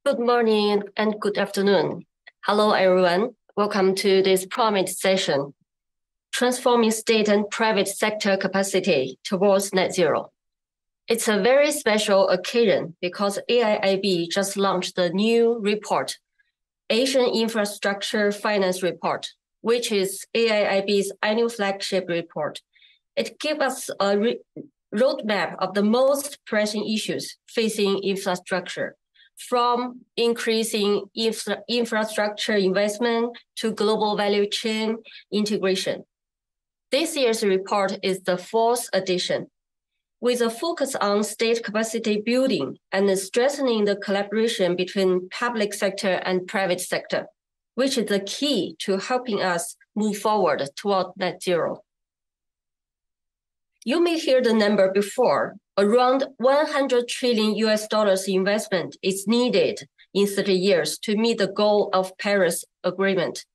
Good morning and good afternoon. Hello, everyone. Welcome to this promised session, Transforming State and Private Sector Capacity Towards Net Zero. It's a very special occasion because AIIB just launched the new report, Asian Infrastructure Finance Report, which is AIIB's annual flagship report. It gives us a roadmap of the most pressing issues facing infrastructure, from increasing infrastructure investment to global value chain integration. This year's report is the fourth edition, with a focus on state capacity building and strengthening the collaboration between public sector and private sector, which is the key to helping us move forward toward net zero. You may hear the number before. Around $100 trillion investment is needed in 30 years to meet the goal of Paris Agreement.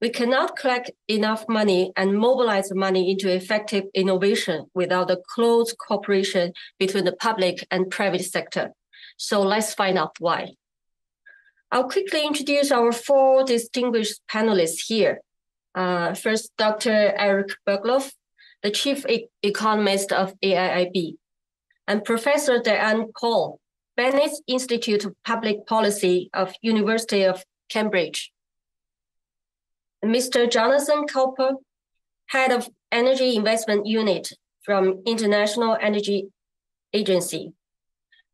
We cannot collect enough money and mobilize money into effective innovation without the close cooperation between the public and private sector. So let's find out why. I'll quickly introduce our four distinguished panelists here. First, Dr. Eric Bergloff, the Chief Economist of AIIB, and Professor Diane Cole, Bennett Institute of Public Policy of University of Cambridge. Mr. Jonathan Cooper, Head of Energy Investment Unit from International Energy Agency,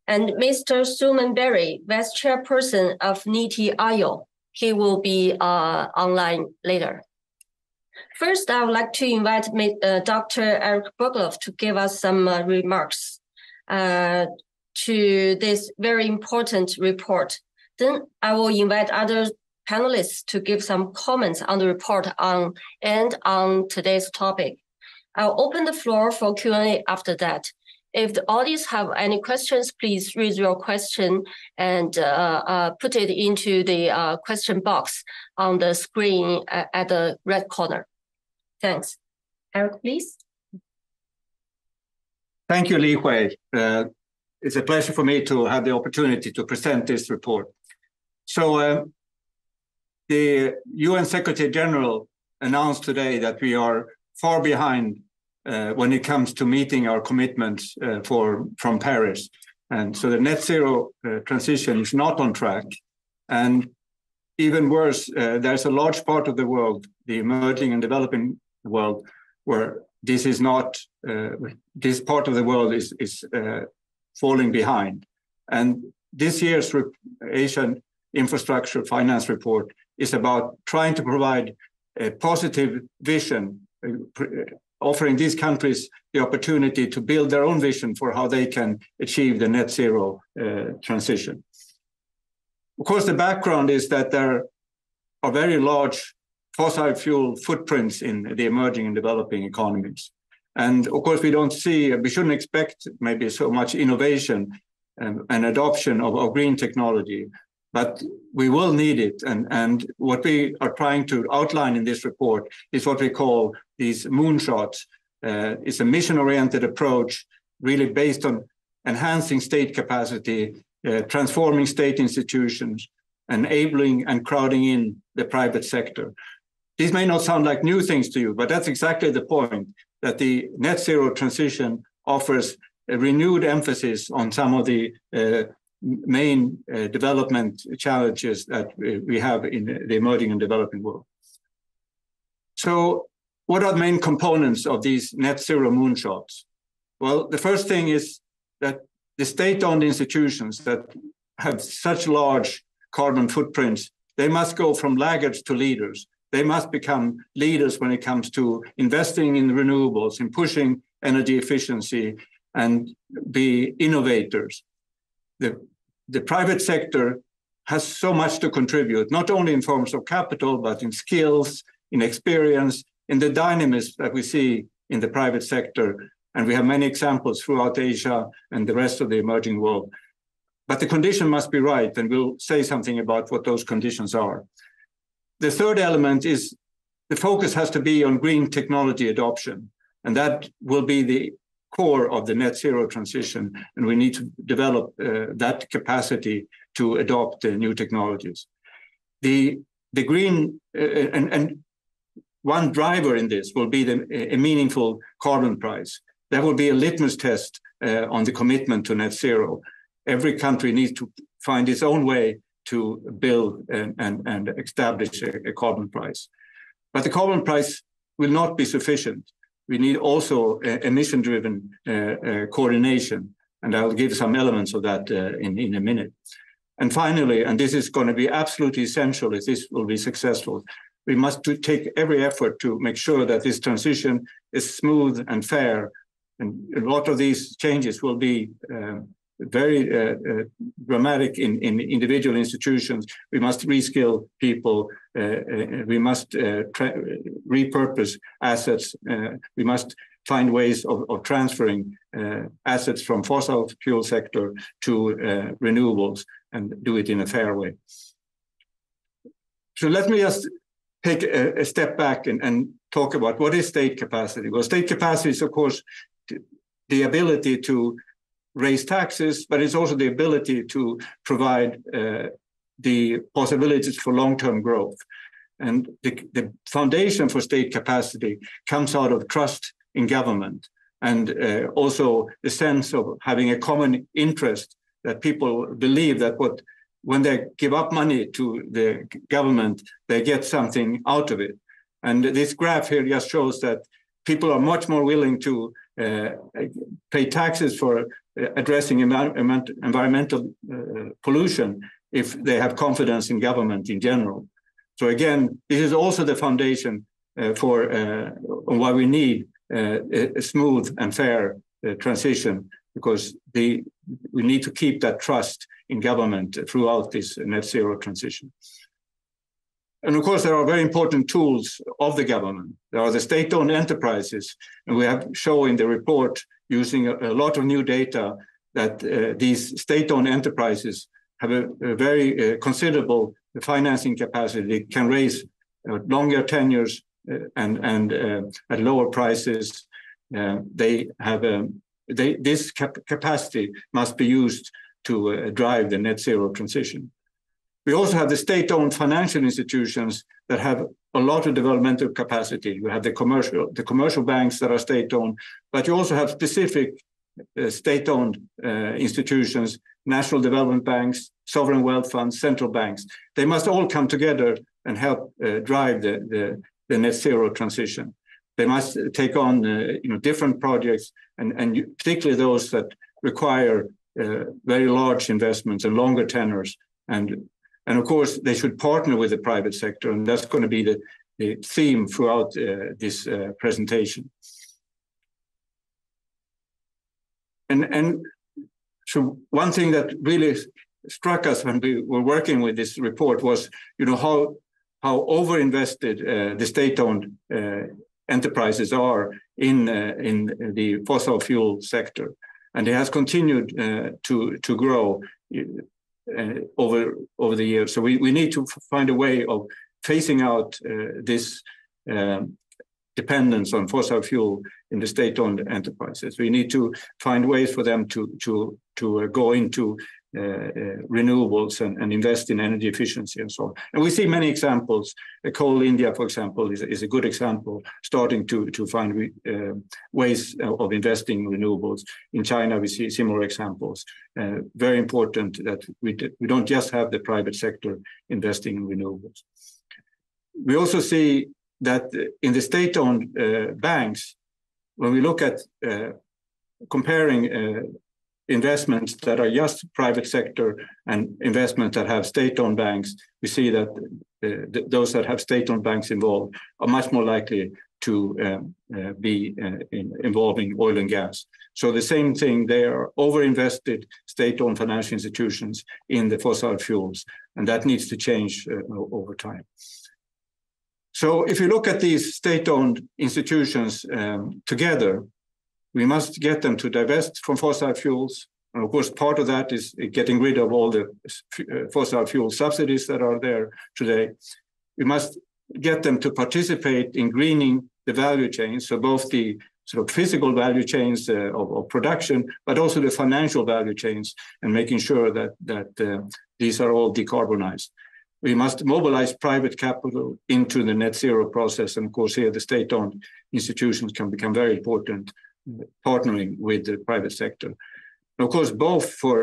and Mr. Suman Berry, Vice Chairperson of NITI-IO. He will be online later. First, I would like to invite Dr. Eric Bergloff to give us some remarks to this very important report. Then I will invite other panelists to give some comments on the report and on today's topic. I'll open the floor for Q&A after that. If the audience have any questions, please raise your question and put it into the question box on the screen at the red corner. Thanks. Eric, please. Thank you, Li Hui. It's a pleasure for me to have the opportunity to present this report. So the UN Secretary General announced today that we are far behind when it comes to meeting our commitments from Paris. And so the net zero transition is not on track. And even worse, there's a large part of the world, the emerging and developing world, where this is not, this part of the world is falling behind. And this year's Asian Infrastructure Finance Report is about trying to provide a positive vision, offering these countries the opportunity to build their own vision for how they can achieve the net zero transition. Of course, the background is that there are very large fossil fuel footprints in the emerging and developing economies. And of course, we shouldn't expect maybe so much innovation and adoption of green technology, but we will need it. And what we are trying to outline in this report is what we call these moonshots. It's a mission-oriented approach, really based on enhancing state capacity, transforming state institutions, enabling and crowding in the private sector. These may not sound like new things to you, but that's exactly the point, that the net zero transition offers a renewed emphasis on some of the main development challenges that we have in the emerging and developing world. So what are the main components of these net zero moonshots? Well, the first thing is that the state-owned institutions that have such large carbon footprints, they must go from laggards to leaders. They must become leaders when it comes to investing in renewables, in pushing energy efficiency, and be innovators. The private sector has so much to contribute, not only in forms of capital, but in skills, in experience, in the dynamism that we see in the private sector. And we have many examples throughout Asia and the rest of the emerging world. But the condition must be right, and we'll say something about what those conditions are. The third element is the focus has to be on green technology adoption, and that will be the core of the net zero transition. And we need to develop that capacity to adopt new technologies. The green and one driver in this will be a meaningful carbon price. That will be a litmus test on the commitment to net zero. Every country needs to find its own way to build and establish a carbon price. But the carbon price will not be sufficient. We need also emission-driven coordination, and I'll give some elements of that in a minute. And finally, and this is going to be absolutely essential if this will be successful, we must take every effort to make sure that this transition is smooth and fair. And a lot of these changes will be very dramatic in individual institutions. We must reskill people. We must repurpose assets. We must find ways of transferring assets from fossil fuel sector to renewables and do it in a fair way. So let me just take a step back and talk about what is state capacity. Well, state capacity is, of course, the ability to raise taxes, but it's also the ability to provide the possibilities for long-term growth. And the foundation for state capacity comes out of trust in government and also the sense of having a common interest, that people believe that when they give up money to the government, they get something out of it. And this graph here just shows that people are much more willing to pay taxes for addressing environmental pollution if they have confidence in government in general. So again, this is also the foundation for why we need a smooth and fair transition, because we need to keep that trust in government throughout this net zero transition. And of course, there are very important tools of the government. There are the state-owned enterprises, and we have shown in the report, using a lot of new data, that these state-owned enterprises have a very considerable financing capacity. They can raise longer tenures and at lower prices. This capacity must be used to drive the net zero transition. We also have the state-owned financial institutions that have a lot of developmental capacity. You have the commercial banks that are state-owned, but you also have specific state-owned institutions, national development banks, sovereign wealth funds, central banks. They must all come together and help drive the net zero transition. They must take on different projects, and particularly those that require very large investments and longer tenors. And of course, they should partner with the private sector, and that's going to be the theme throughout this presentation. And so one thing that really struck us when we were working with this report was, how overinvested the state-owned enterprises are in the fossil fuel sector, and it has continued to grow over the years. So we need to find a way of phasing out this dependence on fossil fuel in the state-owned enterprises. We need to find ways for them to go into renewables and invest in energy efficiency and so on. And we see many examples. Coal India, for example, is a good example, starting to find ways of investing in renewables. In China, we see similar examples. Very important that we don't just have the private sector investing in renewables. We also see that in the state-owned banks, when we look at comparing investments that are just private sector and investments that have state-owned banks, we see that those that have state-owned banks involved are much more likely to be involving oil and gas. So the same thing, they are over-invested state-owned financial institutions in the fossil fuels, and that needs to change over time. So if you look at these state-owned institutions together, we must get them to divest from fossil fuels. And of course, part of that is getting rid of all the fossil fuel subsidies that are there today. We must get them to participate in greening the value chain, so both the sort of physical value chains of production, but also the financial value chains, and making sure that these are all decarbonized. We must mobilize private capital into the net zero process. And of course, here the state-owned institutions can become very important, partnering with the private sector. And of course, both for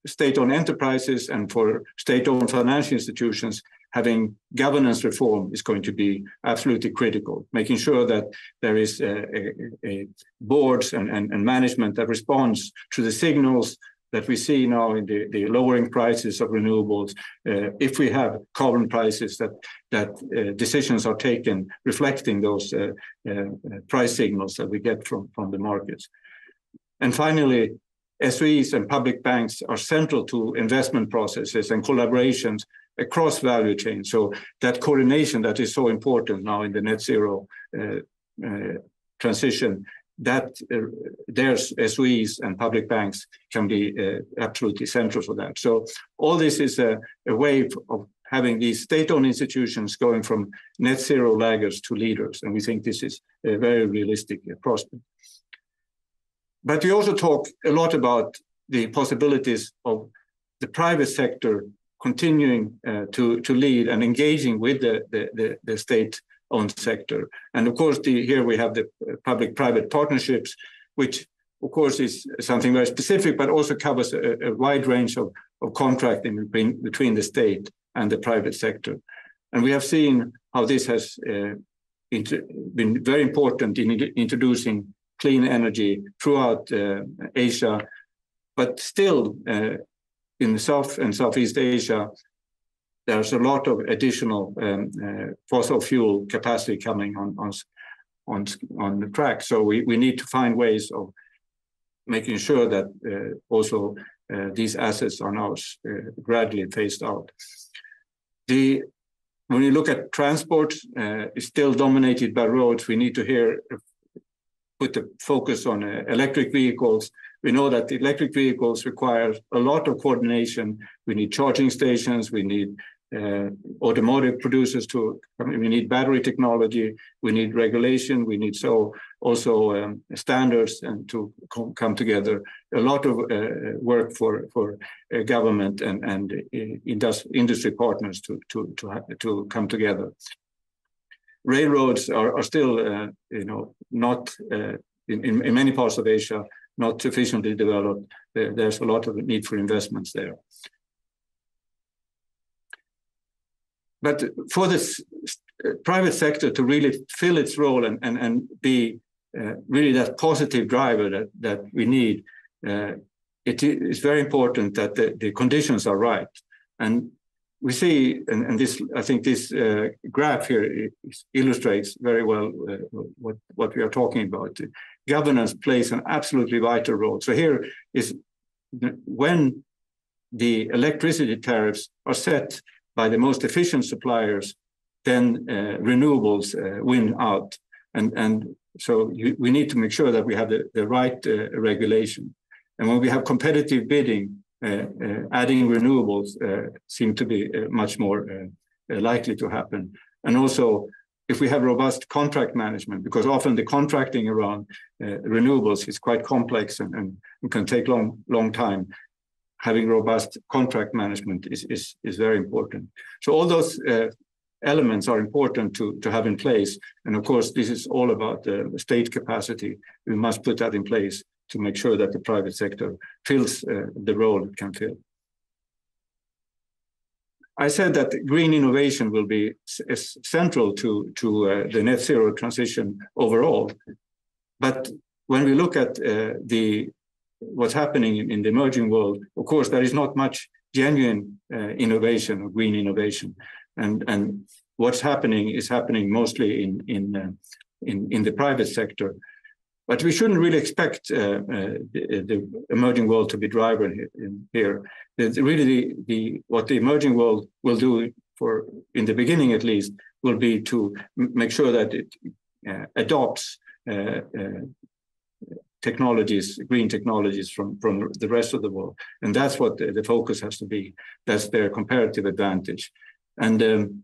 state-owned enterprises and for state-owned financial institutions, having governance reform is going to be absolutely critical, making sure that there is a boards and management that responds to the signals that we see now in the lowering prices of renewables. If we have carbon prices, that decisions are taken reflecting those price signals that we get from the markets. And finally, SOEs and public banks are central to investment processes and collaborations across value chains. So that coordination that is so important now in the net zero transition, that there's SOEs and public banks can be absolutely central for that. So all this is a way of having these state-owned institutions going from net zero laggards to leaders. And we think this is a very realistic prospect. But we also talk a lot about the possibilities of the private sector continuing to lead and engaging with the state-owned sector. And of course, here we have the public-private partnerships, which of course is something very specific, but also covers a wide range of contracting between the state and the private sector. And we have seen how this has been very important in introducing clean energy throughout Asia, but still in South and Southeast Asia, there's a lot of additional fossil fuel capacity coming on the track. So we need to find ways of making sure that also these assets are now gradually phased out. When you look at transport, it's still dominated by roads. We need to put the focus on electric vehicles. We know that electric vehicles require a lot of coordination. We need charging stations. We need automotive producers we need battery technology. We need regulation. We need also standards and to come together. A lot of work for government and industry partners to come together. Railroads are still, not in many parts of Asia, not sufficiently developed. There's a lot of need for investments there. But for this private sector to really fill its role and be really that positive driver that we need, it is very important that the conditions are right. And we see, and this, I think this graph here illustrates very well what we are talking about. Governance plays an absolutely vital role. So here is when the electricity tariffs are set by the most efficient suppliers, then renewables win out. And so we need to make sure that we have the right regulation. And when we have competitive bidding, adding renewables seem to be much more likely to happen. And also, if we have robust contract management, because often the contracting around renewables is quite complex and can take long time, having robust contract management is very important. So all those elements are important to have in place. And of course, this is all about the state capacity. We must put that in place to make sure that the private sector fills the role it can fill. I said that green innovation will be central to the net zero transition overall. But when we look at what's happening in the emerging world, of course, there is not much genuine innovation or green innovation. And what's happening is happening mostly in the private sector. But we shouldn't really expect the emerging world to be driver here. Really, what the emerging world will do, in the beginning at least, will be to make sure that it adopts green technologies from the rest of the world. And that's what the focus has to be. That's their comparative advantage. And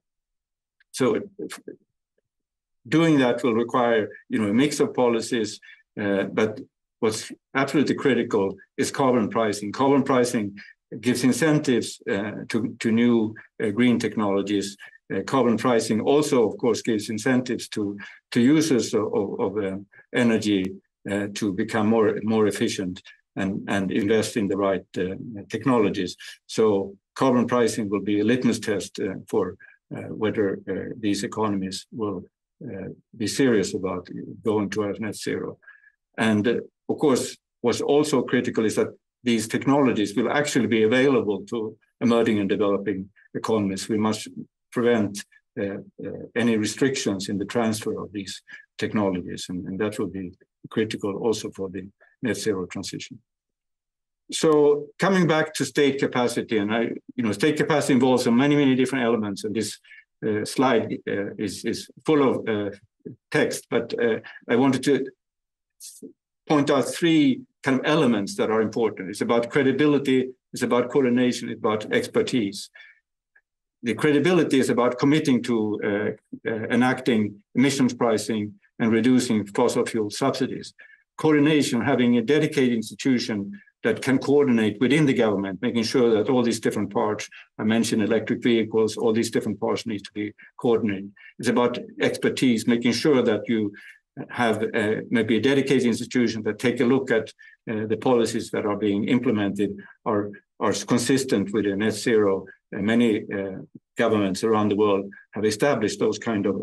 so doing that will require, a mix of policies, But what's absolutely critical is carbon pricing. Carbon pricing gives incentives to new green technologies. Carbon pricing also, of course, gives incentives to users of energy to become more efficient and invest in the right technologies. So carbon pricing will be a litmus test for whether these economies will be serious about going towards net zero. And of course, what's also critical is that these technologies will actually be available to emerging and developing economies. We must prevent any restrictions in the transfer of these technologies, and that will be critical also for the net zero transition. So coming back to state capacity, and state capacity involves many different elements, and this slide is full of text, but I wanted to point out three kind of elements that are important. It's about credibility, it's about coordination, it's about expertise. The credibility is about committing to enacting emissions pricing and reducing fossil fuel subsidies. Coordination, having a dedicated institution that can coordinate within the government, making sure that all these different parts, I mentioned electric vehicles, all these different parts need to be coordinated. It's about expertise, making sure that you have maybe a dedicated institution that take a look at the policies that are being implemented are consistent with the net zero. Many governments around the world have established those kind of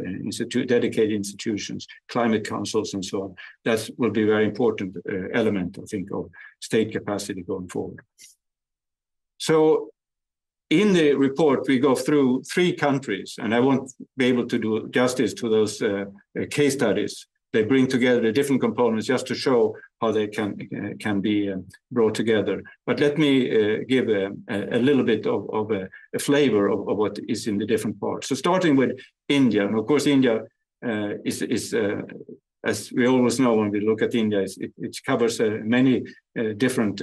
dedicated institutions, climate councils and so on. That will be a very important element, I think, of state capacity going forward. So in the report, we go through 3 countries, and I won't be able to do justice to those case studies. They bring together the different components just to show how they can be brought together. But let me give a little bit of a flavor of what is in the different parts. So starting with India, and of course India is as we always know when we look at India, it covers many different.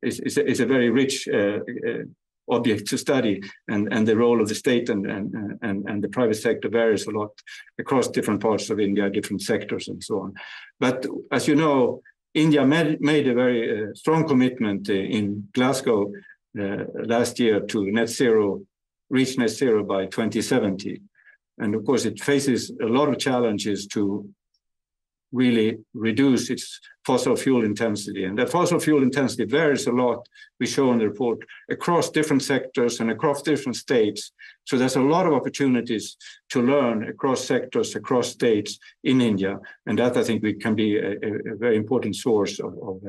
It's a very rich object to study, and the role of the state and the private sector varies a lot across different parts of India, different sectors and so on. But as you know, India made a very strong commitment in Glasgow last year to reach net zero by 2070. And of course, it faces a lot of challenges to really reduce its fossil fuel intensity. And that fossil fuel intensity varies a lot, we show in the report, across different sectors and across different states. So there's a lot of opportunities to learn across sectors, across states in India. And that, I think, can be a very important source of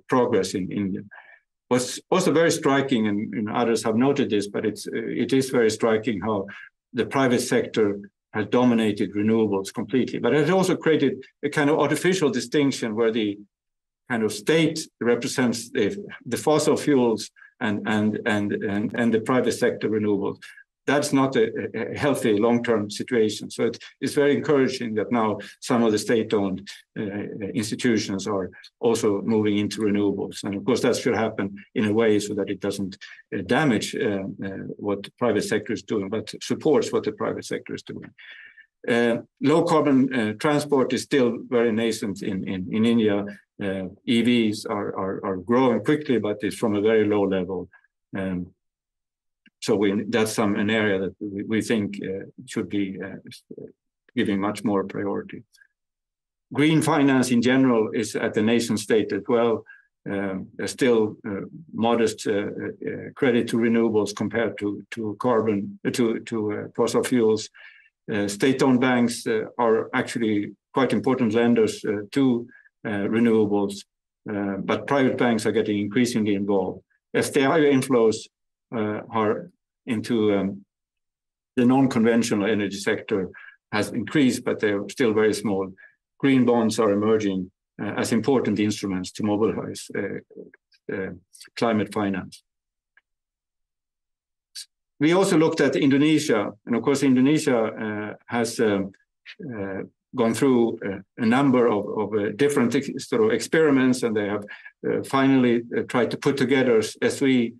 progress in India. What's also very striking, and others have noted this, but it is very striking how the private sector has dominated renewables completely. But it also created a kind of artificial distinction where the kind of state represents the fossil fuels and the private sector renewables. That's not a healthy long-term situation. So it's very encouraging that now some of the state-owned institutions are also moving into renewables. And of course, that should happen in a way so that it doesn't damage what the private sector is doing, but supports what the private sector is doing. Low carbon transport is still very nascent in India. EVs are growing quickly, but it's from a very low level. So that's an area that we think should be giving much more priority. Green finance in general is at the nation state as well. There's still modest credit to renewables compared to carbon, to fossil fuels. State-owned banks are actually quite important lenders to renewables, but private banks are getting increasingly involved. FDI inflows are into the non-conventional energy sector has increased, but they're still very small. Green bonds are emerging as important instruments to mobilize climate finance. We also looked at Indonesia, and of course Indonesia has gone through a number of different sort of experiments, and they have finally tried to put together SOE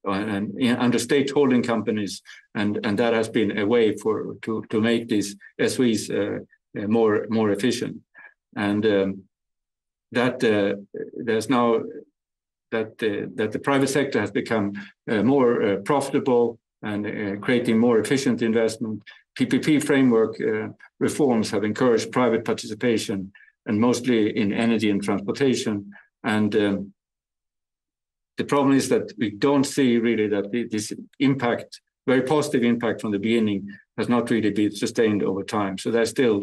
under state holding companies, and that has been a way to make these SOEs more efficient, and that there's now that the private sector has become more profitable and creating more efficient investment. PPP framework reforms have encouraged private participation, and mostly in energy and transportation. And the problem is that we don't see really that this impact, very positive impact from the beginning, has not really been sustained over time. So there's still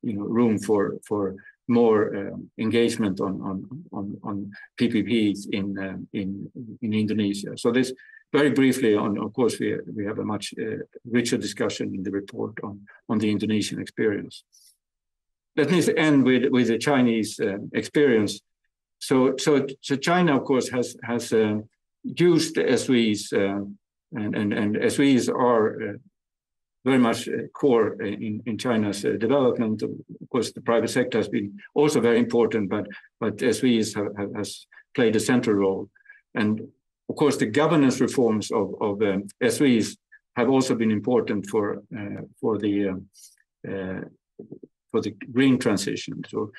room for more engagement on PPPs in Indonesia. So this, very briefly, of course, we have a much richer discussion in the report on the Indonesian experience. Let me end with the Chinese experience. So China, of course, has used SOEs, and SOEs are very much core in China's development. Of course, the private sector has been also very important, but SOEs has played a central role. And of course, the governance reforms of SOEs have also been important for the green transition. So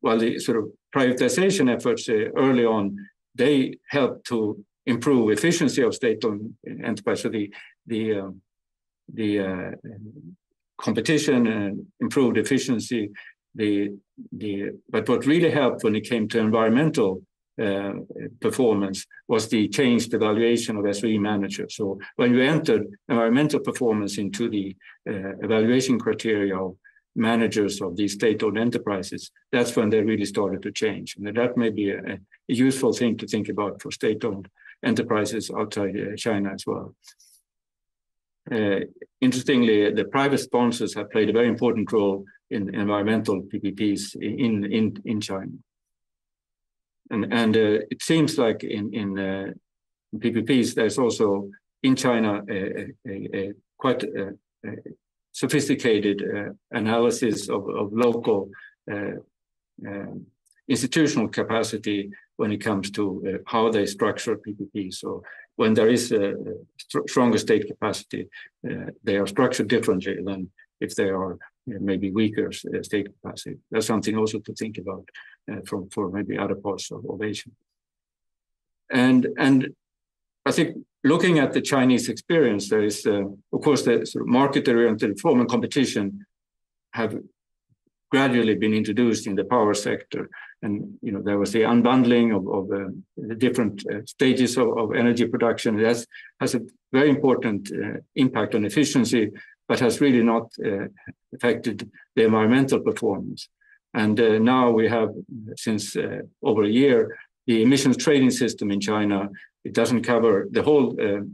while the sort of privatization efforts early on, they helped to improve efficiency of state-owned enterprise. So the competition and improved efficiency. But what really helped when it came to environmental performance was the changed evaluation of SOE managers. So when you entered environmental performance into the evaluation criteria of managers of these state-owned enterprises, that's when they really started to change. And that may be a useful thing to think about for state-owned enterprises outside China as well. Interestingly, the private sponsors have played a very important role in environmental PPPs in China. And it seems like in PPPs, there's also in China a quite sophisticated analysis of local institutional capacity when it comes to how they structure PPPs. So when there is a stronger state capacity, they are structured differently than if they are maybe weaker state capacity. That's something also to think about for maybe other parts of Asia. And I think looking at the Chinese experience, there is, of course, the sort of market-oriented reform and competition have gradually been introduced in the power sector. And there was the unbundling of the different stages of energy production. It has a very important impact on efficiency, but has really not affected the environmental performance. And now we have, since over a year, the emissions trading system in China. It doesn't cover the whole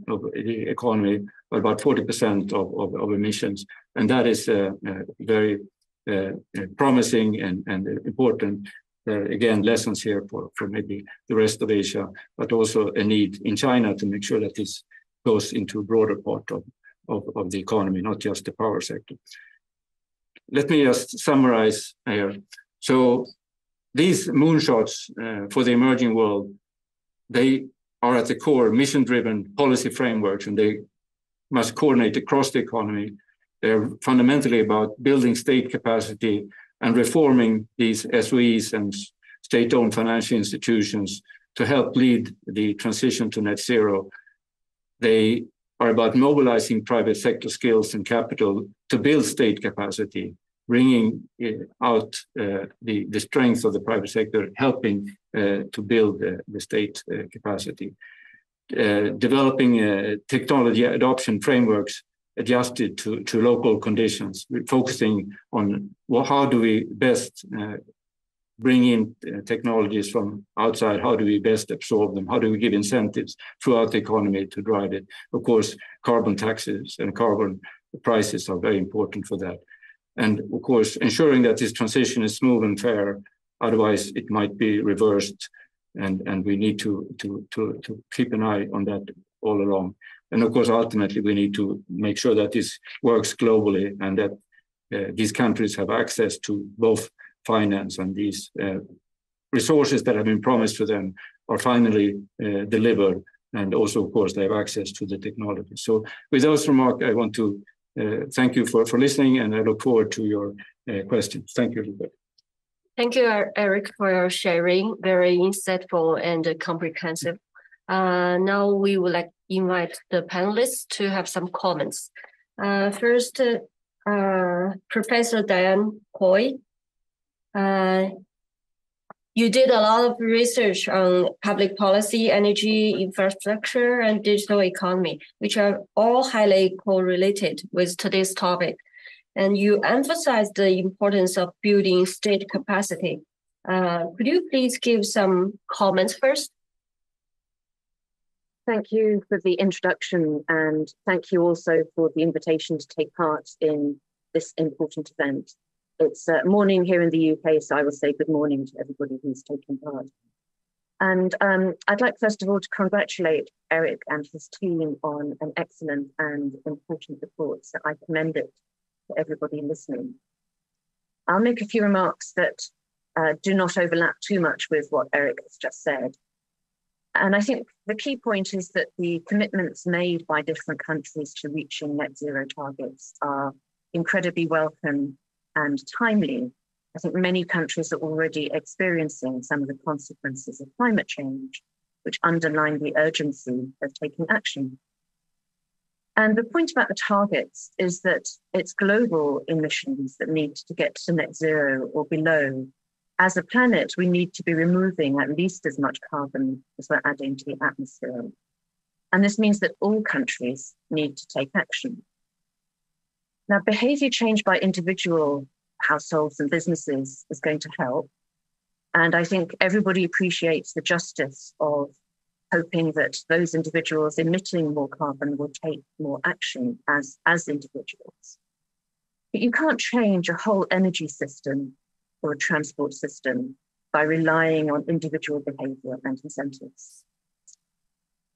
of the economy, but about 40% of emissions. And that is very promising and important. Again, lessons here for maybe the rest of Asia, but also a need in China to make sure that this goes into a broader part of the economy, not just the power sector. Let me just summarize here. So these moonshots for the emerging world, they are at the core mission-driven policy frameworks, and they must coordinate across the economy. They're fundamentally about building state capacity and reforming these SOEs and state-owned financial institutions to help lead the transition to net zero. They are about mobilizing private sector skills and capital to build state capacity, bringing out the strength of the private sector, helping to build the state capacity, developing technology adoption frameworks adjusted to local conditions, focusing on how do we best bring in technologies from outside, how do we best absorb them, how do we give incentives throughout the economy to drive it. Of course, carbon taxes and carbon prices are very important for that. And of course, ensuring that this transition is smooth and fair, otherwise it might be reversed, and we need to keep an eye on that all along. And of course, ultimately, we need to make sure that this works globally and that these countries have access to both finance and these resources that have been promised to them are finally delivered And also, of course, they have access to the technology. So with those remarks, I want to thank you for listening, and I look forward to your questions. Thank you, Elizabeth. Thank you, Eric, for your sharing. Very insightful and comprehensive. Now we would like to invite the panelists to have some comments. First, Professor Diane Coy. You did a lot of research on public policy, energy, infrastructure, and digital economy, which are all highly correlated with today's topic. And you emphasized the importance of building state capacity. Could you please give some comments first? Thank you for the introduction, and thank you also for the invitation to take part in this important event. It's morning here in the UK, so I will say good morning to everybody who's taking part. And I'd like, first of all, to congratulate Eric and his team on an excellent and important report. So I commend it to everybody listening. I'll make a few remarks that do not overlap too much with what Eric has just said. And I think the key point is that the commitments made by different countries to reaching net zero targets are incredibly welcome and timely. I think many countries are already experiencing some of the consequences of climate change, which underline the urgency of taking action. And the point about the targets is that it's global emissions that need to get to net zero or below. As a planet, we need to be removing at least as much carbon as we're adding to the atmosphere. And this means that all countries need to take action. Now, behavior change by individual households and businesses is going to help. And I think everybody appreciates the justice of hoping that those individuals emitting more carbon will take more action as individuals. But you can't change a whole energy system or a transport system by relying on individual behavior and incentives.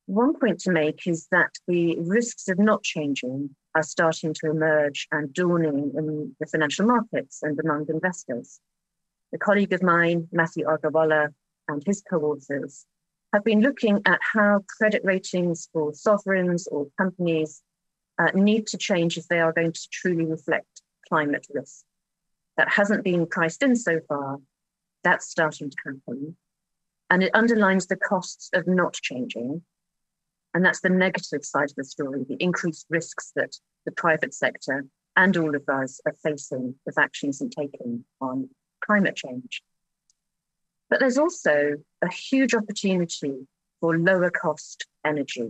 One point to make is that the risks of not changing are starting to emerge and dawning in the financial markets and among investors. A colleague of mine, Matthew Agrawala, and his co-authors have been looking at how credit ratings for sovereigns or companies need to change if they are going to truly reflect climate risk. That hasn't been priced in so far. That's starting to happen. And it underlines the costs of not changing. And that's the negative side of the story, the increased risks that the private sector and all of us are facing with actions and taking on climate change. But there's also a huge opportunity for lower cost energy.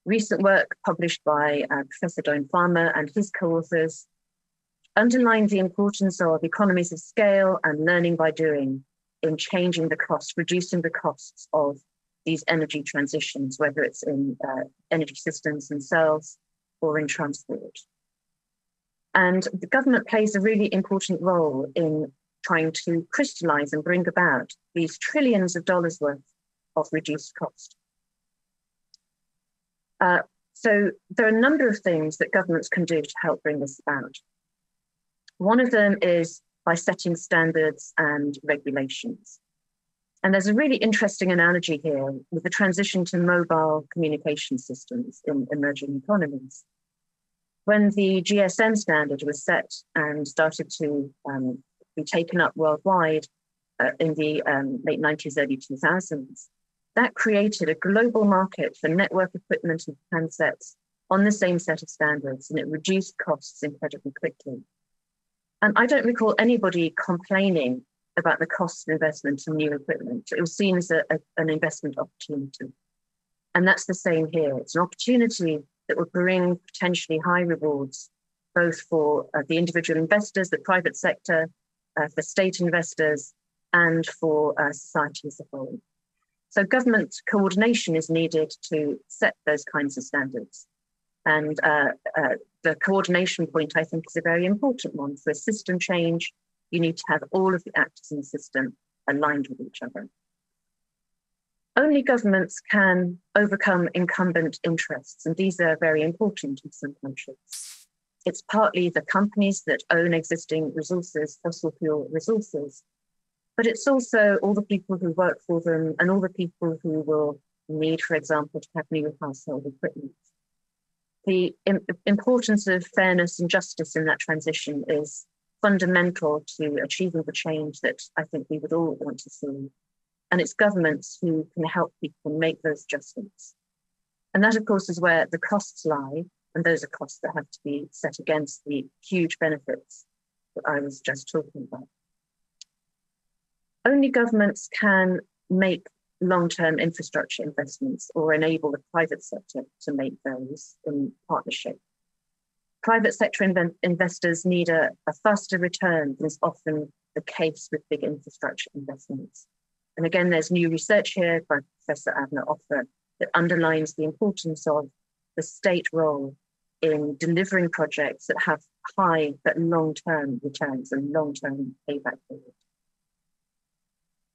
Recent work published by Professor Don Farmer and his co-authors underlined the importance of economies of scale and learning by doing in changing the costs, reducing the costs of these energy transitions, whether it's in energy systems themselves or in transport. And the government plays a really important role in trying to crystallize and bring about these trillions of dollars worth of reduced cost. So there are a number of things that governments can do to help bring this about. One of them is by setting standards and regulations. And there's a really interesting analogy here with the transition to mobile communication systems in emerging economies. When the GSM standard was set and started to be taken up worldwide in the late 90s, early 2000s, that created a global market for network equipment and handsets on the same set of standards, and it reduced costs incredibly quickly. And I don't recall anybody complaining about the cost of investment in new equipment. It was seen as an investment opportunity. And that's the same here. It's an opportunity that will bring potentially high rewards, both for the individual investors, the private sector, for state investors, and for society as a whole. So government coordination is needed to set those kinds of standards. And the coordination point, I think, is a very important one. For a system change, you need to have all of the actors in the system aligned with each other. Only governments can overcome incumbent interests, and these are very important in some countries. It's partly the companies that own existing resources, fossil fuel resources, but it's also all the people who work for them and all the people who will need, for example, to have new household equipment. The importance of fairness and justice in that transition is fundamental to achieving the change that I think we would all want to see. And it's governments who can help people make those adjustments. And that, of course, is where the costs lie. And those are costs that have to be set against the huge benefits that I was just talking about. Only governments can make long-term infrastructure investments or enable the private sector to make those in partnership. Private sector investors need a faster return than is often the case with big infrastructure investments. And again, there's new research here by Professor Avner Offer that underlines the importance of the state role in delivering projects that have high but long-term returns and long-term payback period.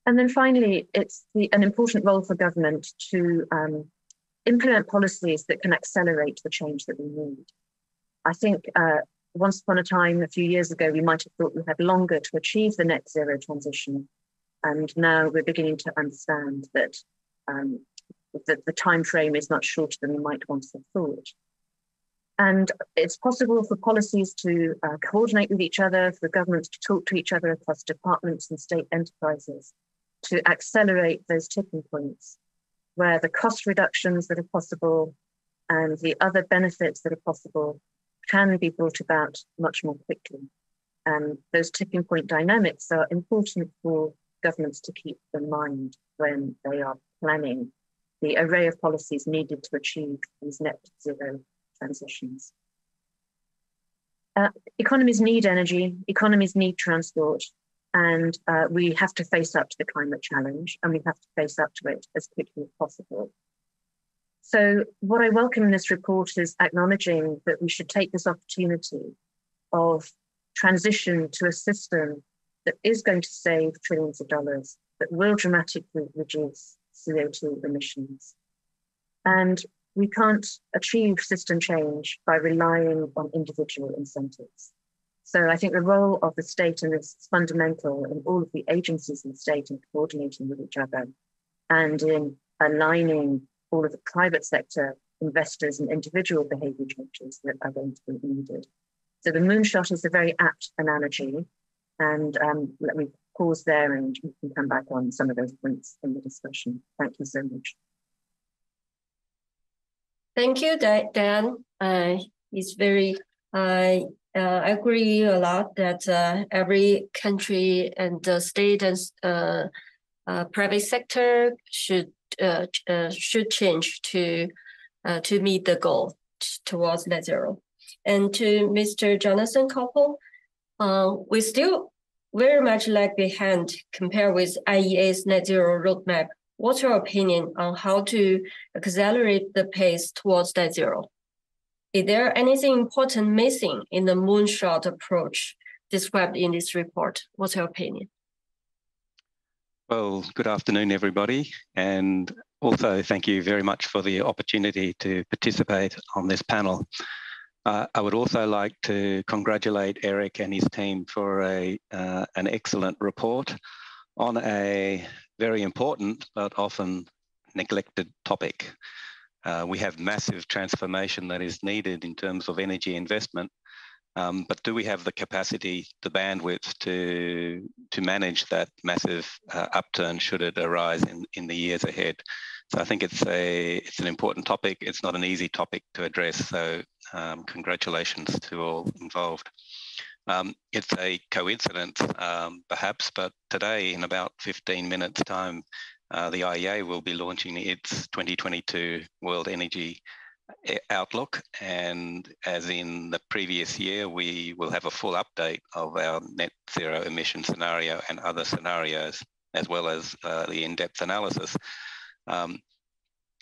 And then finally, it's an important role for government to implement policies that can accelerate the change that we need. I think once upon a time, a few years ago, we might have thought we had longer to achieve the net zero transition. And now we're beginning to understand that the time frame is much shorter than we might once have thought. And it's possible for policies to coordinate with each other, for governments to talk to each other across departments and state enterprises, to accelerate those tipping points where the cost reductions that are possible and the other benefits that are possible can be brought about much more quickly. And those tipping point dynamics are important for governments to keep in mind when they are planning the array of policies needed to achieve these net zero transitions. Economies need energy, economies need transport, and we have to face up to the climate challenge, and we have to face up to it as quickly as possible. So what I welcome in this report is acknowledging that we should take this opportunity of transition to a system that is going to save trillions of dollars, that will dramatically reduce CO2 emissions. And we can't achieve system change by relying on individual incentives. So I think the role of the state in this is fundamental in all of the agencies in the state in coordinating with each other and in aligning all of the private sector investors and individual behavior changes that are going to be needed. So the moonshot is a very apt analogy. And let me pause there and we can come back on some of those points in the discussion. Thank you so much. Thank you, Dan. It's very, I agree a lot that every country and the state and private sector should change to meet the goal towards net zero. And to Mr. Jonathan Koppel, we still very much lag behind compared with IEA's net zero roadmap. What's your opinion on how to accelerate the pace towards net zero? Is there anything important missing in the moonshot approach described in this report? What's your opinion? Well, good afternoon, everybody. And also thank you very much for the opportunity to participate on this panel. I would also like to congratulate Eric and his team for an excellent report on a very important but often neglected topic. We have massive transformation that is needed in terms of energy investment, but do we have the capacity, the bandwidth to manage that massive upturn should it arise in the years ahead? So I think it's an important topic. It's not an easy topic to address. So congratulations to all involved. It's a coincidence, perhaps, but today, in about 15 minutes' time, the IEA will be launching its 2022 World Energy Outlook. And as in the previous year, we will have a full update of our net zero emission scenario and other scenarios, as well as the in-depth analysis.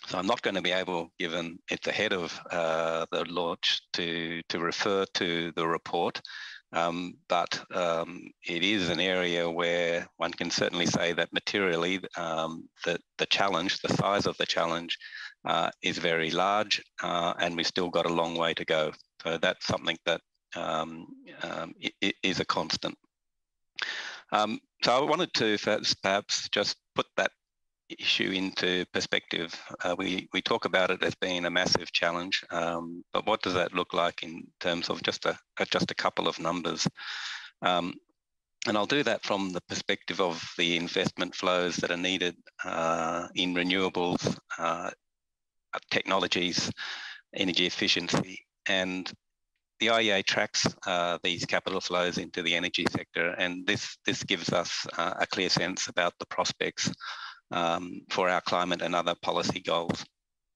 So I'm not going to be able, given it's ahead of the launch, to refer to the report. But it is an area where one can certainly say that materially the challenge, the size of the challenge is very large, and we've still got a long way to go. So that's something that is a constant. So I wanted to perhaps just put that issue into perspective. We talk about it as being a massive challenge, but what does that look like in terms of just a couple of numbers? And I'll do that from the perspective of the investment flows that are needed in renewables, technologies, energy efficiency. And the IEA tracks these capital flows into the energy sector, and this gives us a clear sense about the prospects for our climate and other policy goals.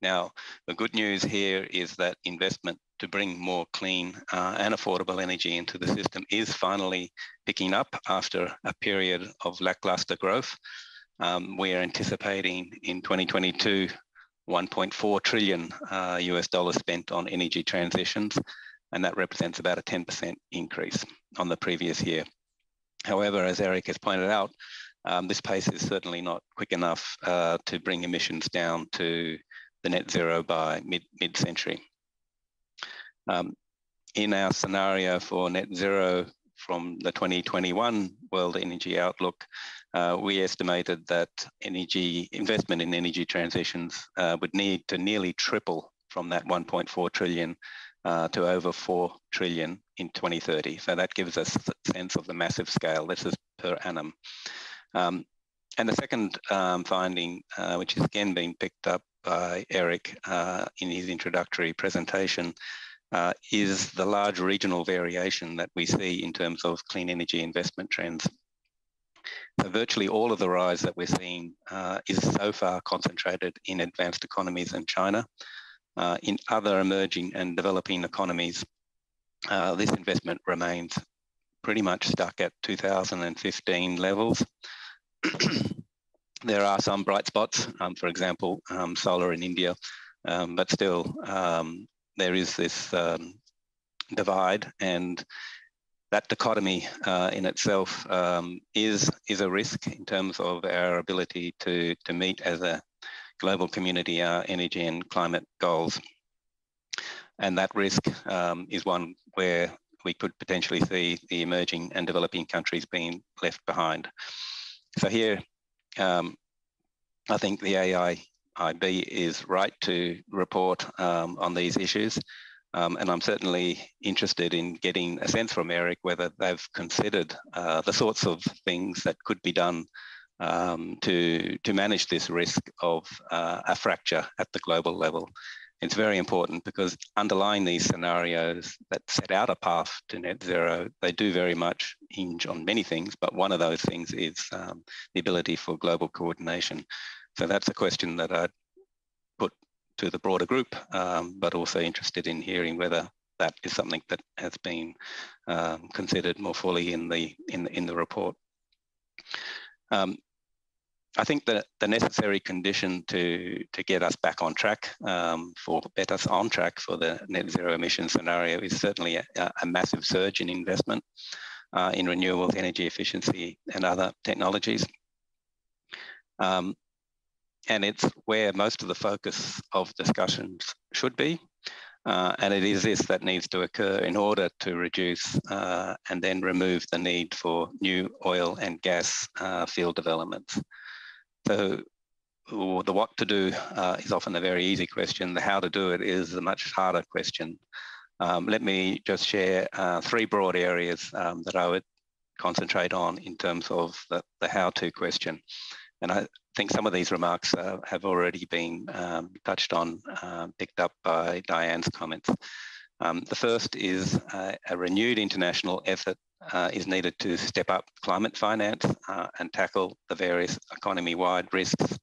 Now, the good news here is that investment to bring more clean and affordable energy into the system is finally picking up after a period of lackluster growth. We are anticipating in 2022, $1.4 trillion US dollars spent on energy transitions, and that represents about a 10% increase on the previous year. However, as Eric has pointed out, this pace is certainly not quick enough to bring emissions down to the net zero by mid-century. In our scenario for net zero from the 2021 World Energy Outlook, we estimated that energy investment in energy transitions would need to nearly triple from that 1.4 trillion to over 4 trillion in 2030. So that gives us a sense of the massive scale. This is per annum. And the second finding, which is again being picked up by Eric in his introductory presentation, is the large regional variation that we see in terms of clean energy investment trends. So virtually all of the rise that we're seeing is so far concentrated in advanced economies and China. In other emerging and developing economies, this investment remains pretty much stuck at 2015 levels. There are some bright spots, for example, solar in India, but still there is this divide, and that dichotomy in itself is a risk in terms of our ability to meet as a global community our energy and climate goals. And that risk is one where we could potentially see the emerging and developing countries being left behind. So here, I think the AIIB is right to report on these issues. And I'm certainly interested in getting a sense from Eric whether they've considered the sorts of things that could be done to manage this risk of a fracture at the global level. It's very important because underlying these scenarios that set out a path to net zero, they do very much hinge on many things, but one of those things is the ability for global coordination. So that's a question that I'd put to the broader group, but also interested in hearing whether that is something that has been considered more fully in the report. I think that the necessary condition to get us back on track, get us on track for the net zero emission scenario is certainly a massive surge in investment in renewables, energy efficiency, and other technologies. And it's where most of the focus of discussions should be. And it is this that needs to occur in order to reduce and then remove the need for new oil and gas field developments. So the what to do is often a very easy question. The how to do it is a much harder question. Let me just share three broad areas that I would concentrate on in terms of the how-to question. And I think some of these remarks have already been touched on, picked up by Diane's comments. The first is a renewed international effort is needed to step up climate finance and tackle the various economy-wide risks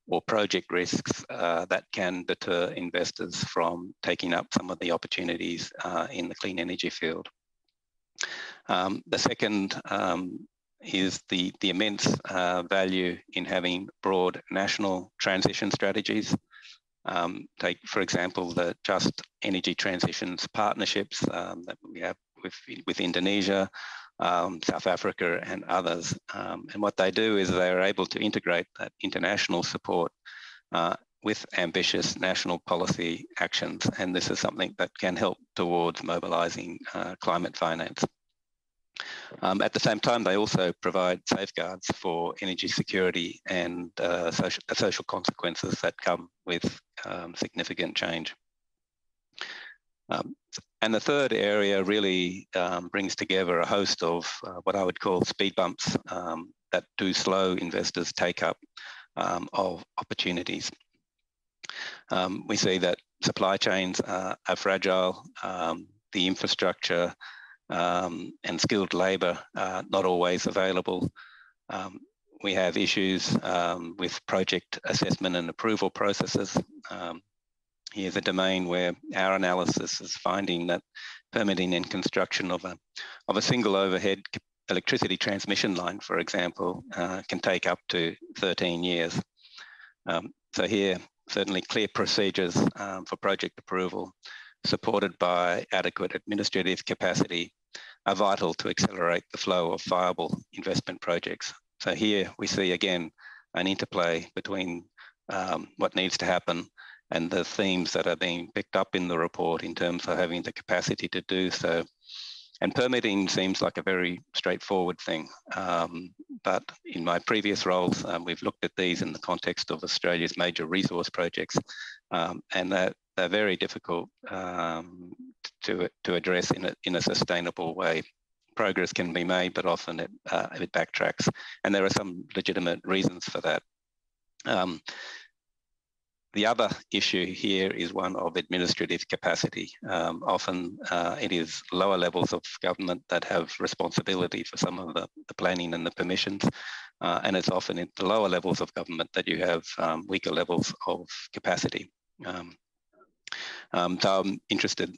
or project risks that can deter investors from taking up some of the opportunities in the clean energy field. The second is the immense value in having broad national transition strategies. Take, for example, the Just Energy Transitions partnerships that we have with Indonesia, South Africa, and others. And what they do is they are able to integrate that international support with ambitious national policy actions. And this is something that can help towards mobilizing climate finance. At the same time, they also provide safeguards for energy security and social consequences that come with significant change. And the third area really brings together a host of what I would call speed bumps that do slow investors' take up of opportunities. We see that supply chains are fragile, the infrastructure and skilled labour are not always available. We have issues with project assessment and approval processes. Here's a domain where our analysis is finding that permitting and construction of a single overhead electricity transmission line, for example, can take up to 13 years. So here, certainly clear procedures for project approval, supported by adequate administrative capacity, are vital to accelerate the flow of viable investment projects. So here we see again an interplay between what needs to happen and the themes that are being picked up in the report in terms of having the capacity to do so. And permitting seems like a very straightforward thing. But in my previous roles, we've looked at these in the context of Australia's major resource projects, and that they're very difficult to address in a sustainable way. Progress can be made, but often it backtracks. And there are some legitimate reasons for that. The other issue here is one of administrative capacity. Often it is lower levels of government that have responsibility for some of the planning and the permissions. And it's often at the lower levels of government that you have weaker levels of capacity. So I'm interested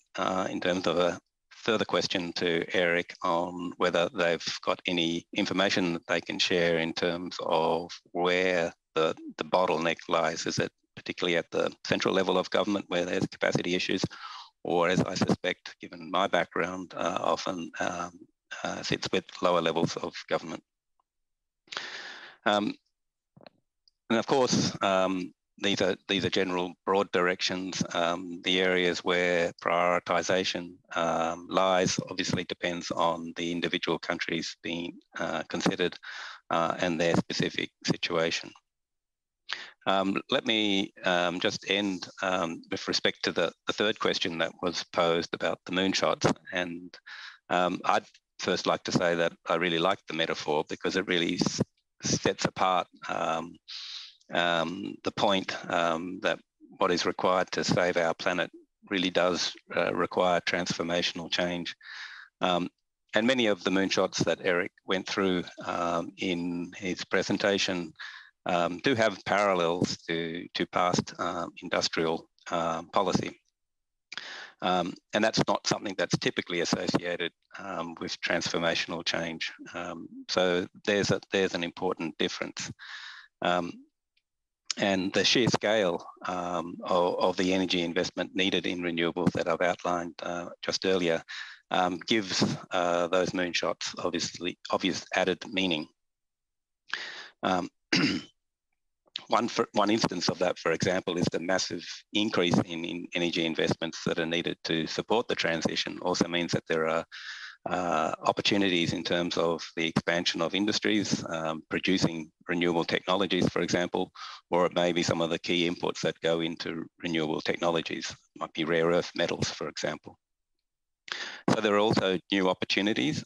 in terms of a further question to Eric on whether they've got any information that they can share in terms of where the bottleneck lies. Is it particularly at the central level of government where there's capacity issues, or as I suspect, given my background, often sits with lower levels of government. And of course, these are general broad directions. The areas where prioritisation lies obviously depends on the individual countries being considered and their specific situation. Let me just end with respect to the third question that was posed about the moonshots. And I'd first like to say that I really like the metaphor because it really sets apart the point that what is required to save our planet really does require transformational change. And many of the moonshots that Eric went through in his presentation do have parallels to past industrial policy. And that's not something that's typically associated with transformational change. So there's an important difference. And the sheer scale of the energy investment needed in renewables that I've outlined just earlier gives those moonshots obvious added meaning. One instance of that, for example, is the massive increase in energy investments that are needed to support the transition. Also means that there are opportunities in terms of the expansion of industries, producing renewable technologies, for example, or it may be some of the key inputs that go into renewable technologies. It might be rare earth metals, for example. So there are also new opportunities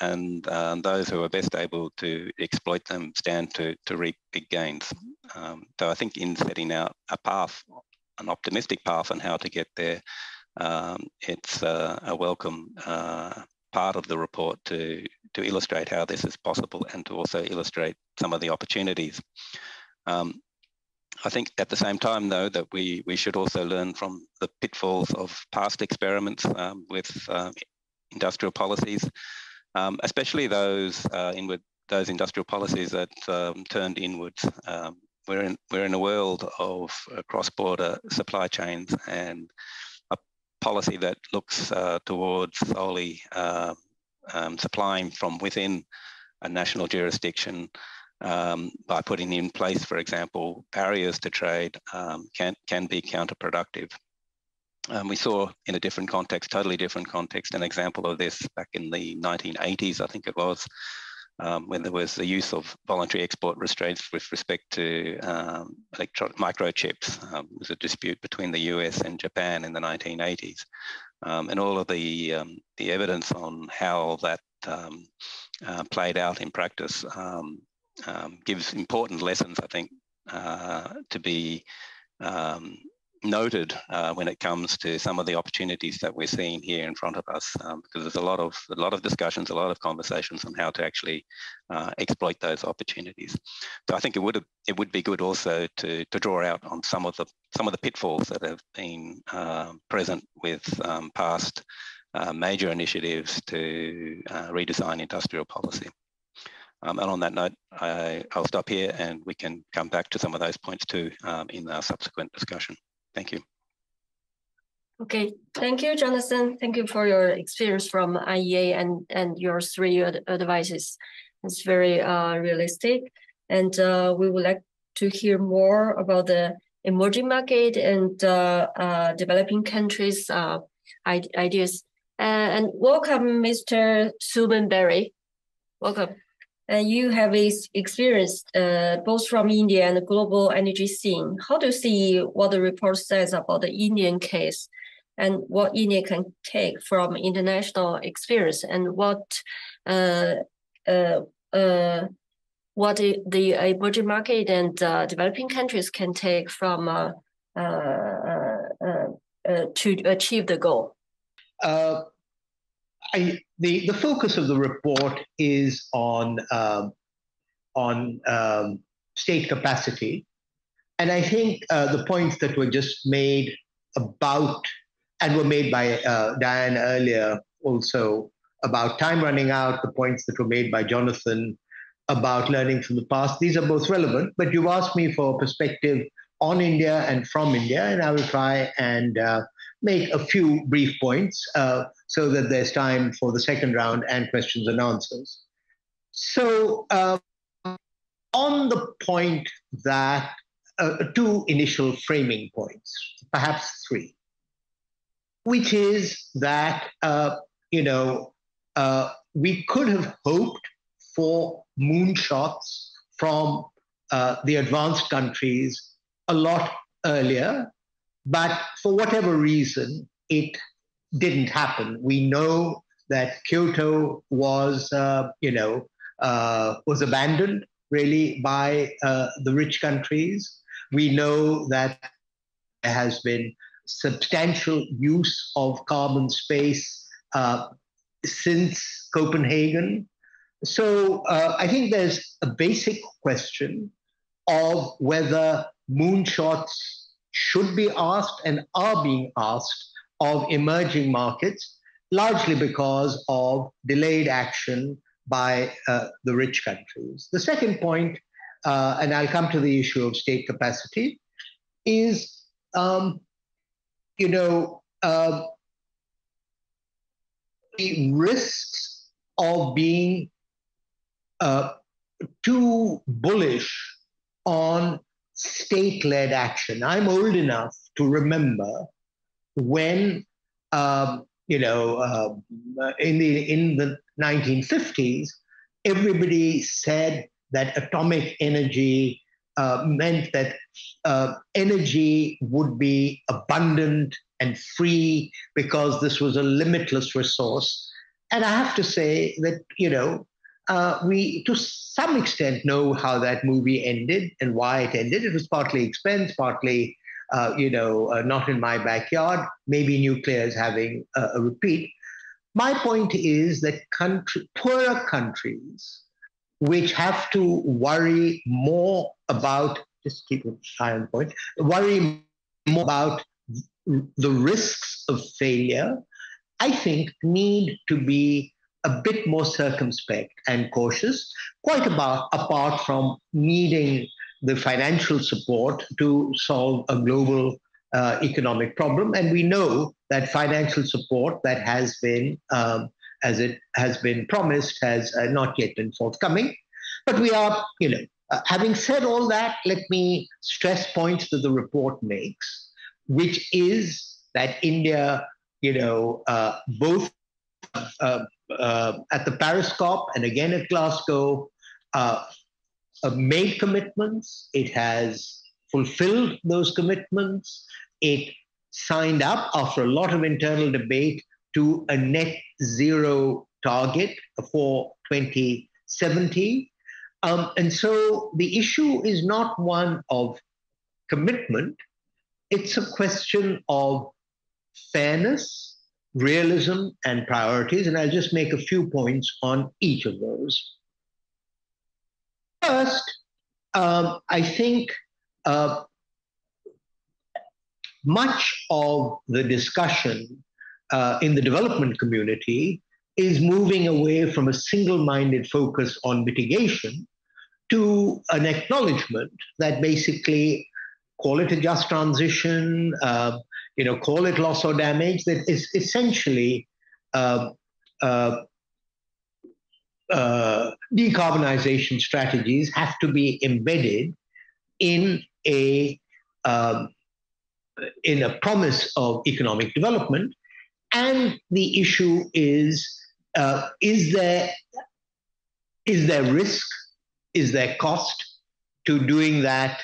and those who are best able to exploit them stand to reap big gains. So I think in setting out a path, an optimistic path on how to get there, it's a welcome part of the report to illustrate how this is possible and to also illustrate some of the opportunities. I think at the same time, though, that we should also learn from the pitfalls of past experiments with industrial policies, especially those industrial policies that turned inwards. We're in a world of cross-border supply chains and a policy that looks towards solely supplying from within a national jurisdiction. By putting in place, for example, barriers to trade can be counterproductive. We saw in a different context, totally different context, an example of this back in the 1980s, I think it was, when there was the use of voluntary export restraints with respect to microchips. There was a dispute between the US and Japan in the 1980s. And all of the evidence on how that played out in practice gives important lessons, I think, to be noted when it comes to some of the opportunities that we're seeing here in front of us, because there's a lot of discussions, a lot of conversations on how to actually exploit those opportunities. So I think it would be good also to draw out on some of the pitfalls that have been present with past major initiatives to redesign industrial policy. And on that note, I'll stop here and we can come back to some of those points too in our subsequent discussion. Thank you. Okay, thank you, Jonathan. Thank you for your experience from IEA and your 3 advices. It's very realistic. And we would like to hear more about the emerging market and developing countries ideas. And welcome, Mr. Suman Berry. Welcome. You have experience both from India and the global energy scene. How do you see what the report says about the Indian case and what India can take from international experience, and what the emerging market and developing countries can take from to achieve the goal? The focus of the report is on state capacity, and I think the points that were just made about, and were made by Diane earlier also, about time running out, the points that were made by Jonathan about learning from the past, these are both relevant, but you've asked me for a perspective on India and from India, and I will try and make a few brief points so that there's time for the second round and questions and answers. So on the point that, 2 initial framing points, perhaps 3, which is that, we could have hoped for moonshots from the advanced countries a lot earlier, but for whatever reason, it didn't happen. We know that Kyoto was, was abandoned really by the rich countries. We know that there has been substantial use of carbon space since Copenhagen. So I think there's a basic question of whether moonshots should be asked and are being asked of emerging markets, largely because of delayed action by the rich countries. The second point, and I'll come to the issue of state capacity, is, the risks of being too bullish on state-led action. I'm old enough to remember when, in the 1950s, everybody said that atomic energy meant that energy would be abundant and free because this was a limitless resource. And I have to say that, we, to some extent, know how that movie ended and why it ended. It was partly expense, partly, not in my backyard, maybe nuclear is having a repeat. My point is that poorer countries, which have to worry more about, just keep an eye on point, worry more about the risks of failure, I think need to be a bit more circumspect and cautious, quite apart from needing the financial support to solve a global economic problem. And we know that financial support that has been, as it has been promised, has not yet been forthcoming. But we are, having said all that, let me stress points that the report makes, which is that India, both at the Paris COP and again at Glasgow, made commitments. It has fulfilled those commitments. It signed up after a lot of internal debate to a net zero target for 2070. And so the issue is not one of commitment, it's a question of fairness, realism, and priorities. And I'll just make a few points on each of those. First, I think much of the discussion in the development community is moving away from a single-minded focus on mitigation to an acknowledgement that basically, call it a just transition, call it loss or damage, that is essentially decarbonization strategies have to be embedded in a promise of economic development. And the issue is there risk, is there cost to doing that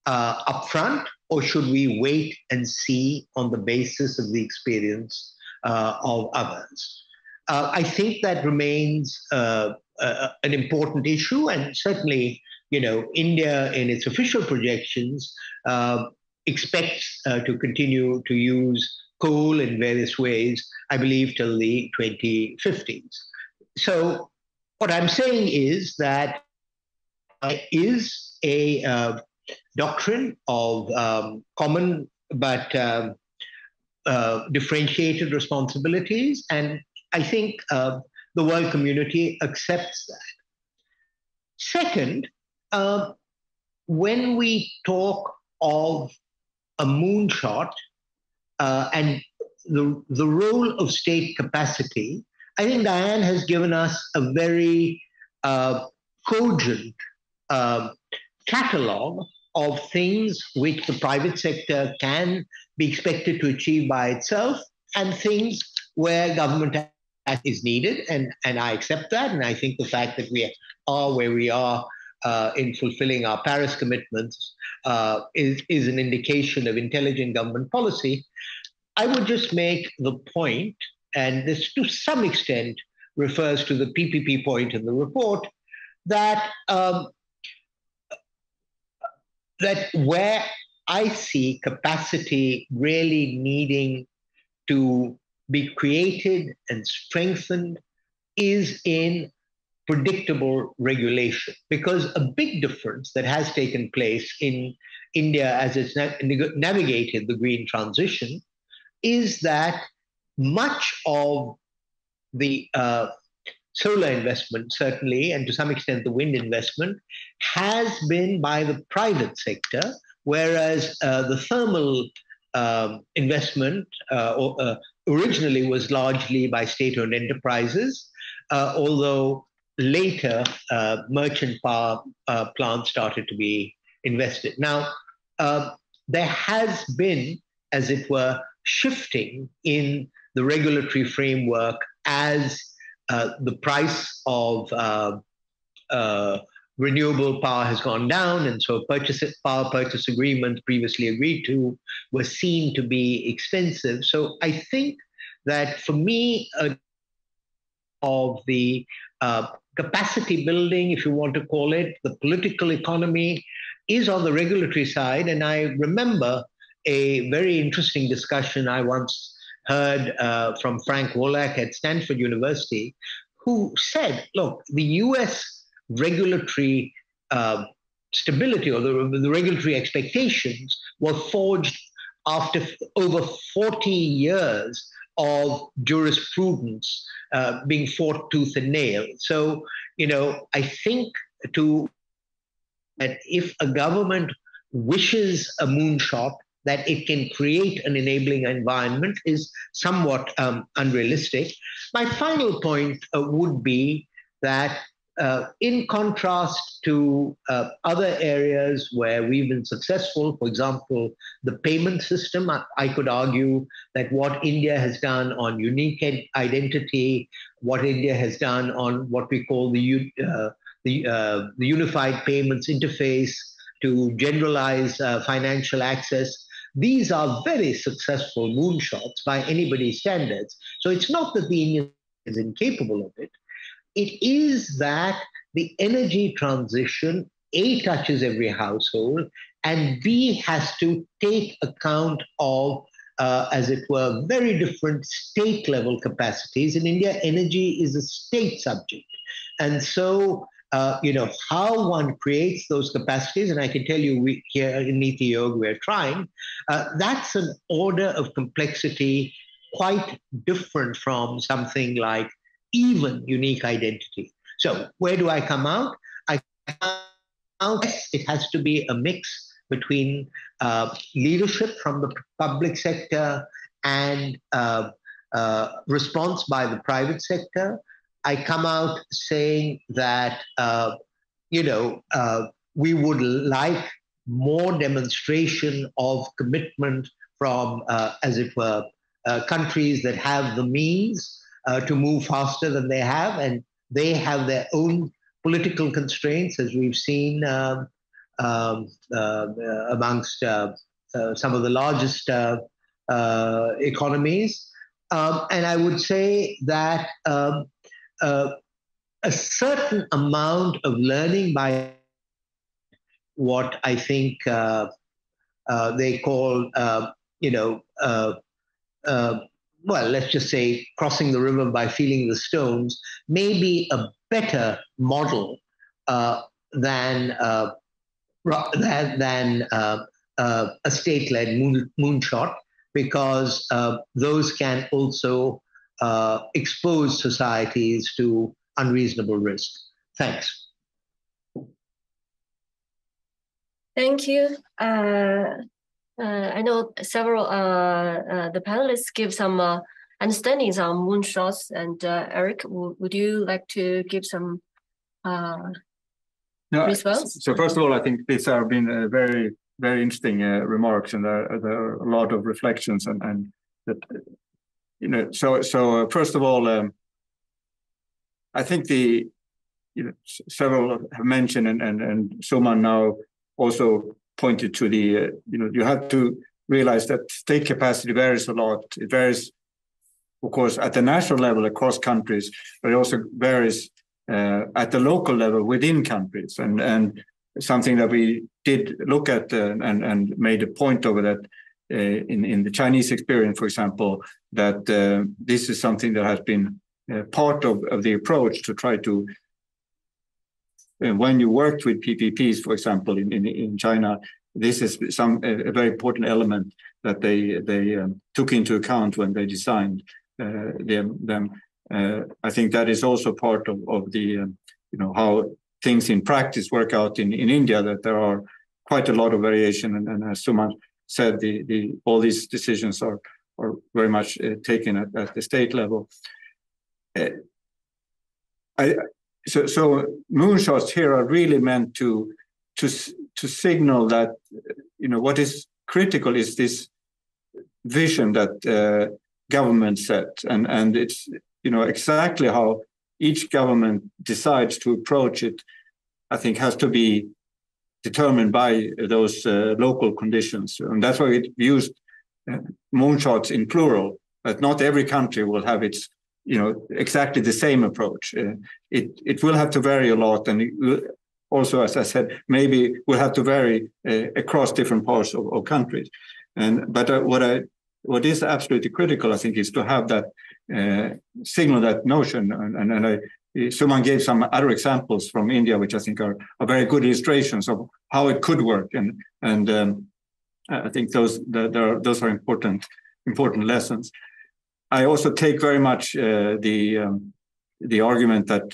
upfront, or should we wait and see on the basis of the experience of others? I think that remains an important issue, and certainly, India in its official projections expects to continue to use coal in various ways, I believe, till the 2050s. So what I'm saying is that there is a doctrine of common but differentiated responsibilities, and I think the world community accepts that. Second, when we talk of a moonshot and the role of state capacity, I think Diane has given us a very cogent catalogue of things which the private sector can be expected to achieve by itself, and things where government is needed. And I accept that. And I think the fact that we are where we are in fulfilling our Paris commitments is an indication of intelligent government policy. I would just make the point, and this to some extent refers to the PPP point in the report, that that where I see capacity really needing to be created and strengthened is in predictable regulation. Because a big difference that has taken place in India as it's navigated the green transition is that much of the solar investment, certainly, and to some extent the wind investment, has been by the private sector, whereas the thermal investment originally was largely by state-owned enterprises, although later merchant power plants started to be invested. Now, there has been, as it were, shifting in the regulatory framework as the price of renewable power has gone down, and so power purchase agreements previously agreed to were seen to be expensive. So I think that for me, of the capacity building, if you want to call it, the political economy is on the regulatory side. And I remember a very interesting discussion I once heard from Frank Wolak at Stanford University, who said, look, the US regulatory stability, or the regulatory expectations, were forged after over 40 years of jurisprudence being fought tooth and nail. So, I think that if a government wishes a moonshot, that it can create an enabling environment is somewhat unrealistic. My final point would be that in contrast to other areas where we've been successful, for example, the payment system, I could argue that what India has done on unique identity, what India has done on what we call the unified payments interface to generalize financial access, these are very successful moonshots by anybody's standards. So it's not that the Indian is incapable of it. It is that the energy transition, A, touches every household, and B, has to take account of, as it were, very different state level capacities. In India, energy is a state subject. And so, how one creates those capacities, and I can tell you here in Niti Yoga, we're trying, that's an order of complexity quite different from something like even unique identity. So where do I come out? I come out, it has to be a mix between leadership from the public sector and response by the private sector. I come out saying that, we would like more demonstration of commitment from, as it were, countries that have the means to move faster than they have, and they have their own political constraints, as we've seen amongst some of the largest economies. And I would say that a certain amount of learning by what I think they call, well, let's just say crossing the river by feeling the stones, may be a better model than a state-led moonshot, because those can also expose societies to unreasonable risk. Thanks. Thank you. I know several the panelists give some understandings on moonshots, and Eric, would you like to give some response? So first of all, I think these have been very, very interesting remarks, and there are a lot of reflections, and that, so first of all, I think several have mentioned, and Suman now also pointed to the, you have to realize that state capacity varies a lot. It varies, of course, at the national level across countries, but it also varies at the local level within countries. And something that we did look at and made a point over that in the Chinese experience, for example, that this is something that has been part of the approach to try to, when you worked with PPPs, for example, in China, this is a very important element that they took into account when they designed them. I think that is also part of the how things in practice work out in India, that there are quite a lot of variation, and as Suman said, all these decisions are very much taken at the state level. So moonshots here are really meant to signal that what is critical is this vision that government set, and it's exactly how each government decides to approach it, I think, has to be determined by those local conditions, and that's why it used moonshots in plural. That not every country will have its exactly the same approach. It will have to vary a lot, and it will also, as I said, maybe will have to vary across different parts of countries. But what is absolutely critical, I think, is to have that signal, that notion. And Suman gave some other examples from India, which I think are very good illustrations of how it could work. And I think those are important lessons. I also take very much the argument that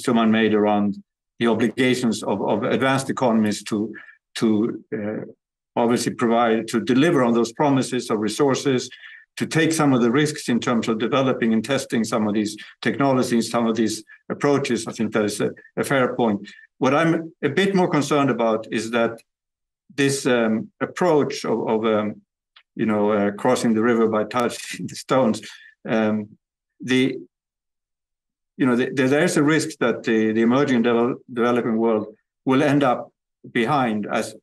Suman made around the obligations of advanced economies to obviously provide, to deliver on those promises of resources, to take some of the risks in terms of developing and testing some of these technologies, some of these approaches. I think that is a fair point. What I'm a bit more concerned about is that this approach of crossing the river by touching the stones, there's a risk that the emerging developing world will end up behind as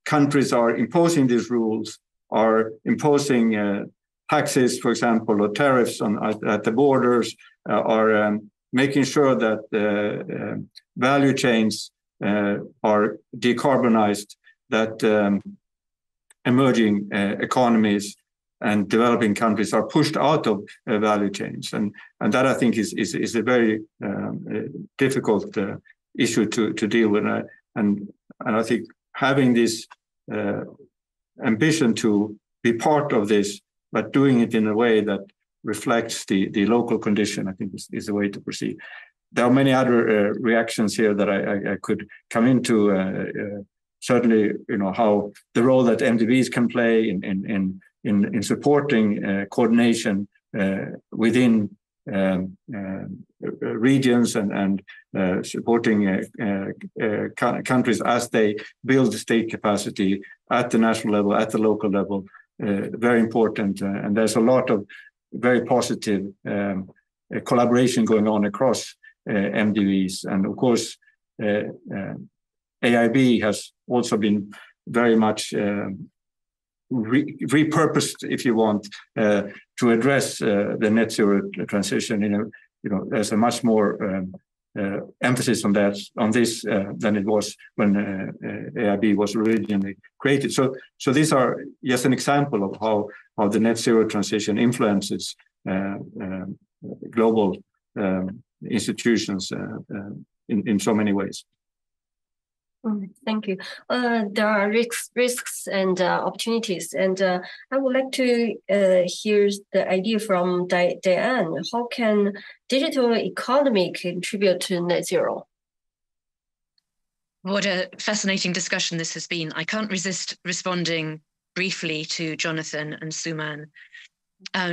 countries are imposing these rules, are imposing taxes, for example, or tariffs at the borders, are making sure that value chains are decarbonized, that emerging economies and developing countries are pushed out of value chains. And that, I think, is a very difficult issue to deal with. And I think having this ambition to be part of this, but doing it in a way that reflects the local condition, I think is the way to proceed. There are many other reactions here that I could come into. Certainly, how the role that MDBs can play in supporting coordination within regions and supporting countries as they build state capacity at the national level, at the local level, very important. And there's a lot of very positive collaboration going on across MDBs. And of course, AIIB has also been very much repurposed, if you want, to address the net zero transition. There's a much more emphasis on this than it was when AIIB was originally created. So these are just an example of how the net zero transition influences global institutions in so many ways. Thank you. There are risks and opportunities, and I would like to hear the idea from Diane. How can digital economy contribute to net zero? What a fascinating discussion this has been. I can't resist responding briefly to Jonathan and Suman.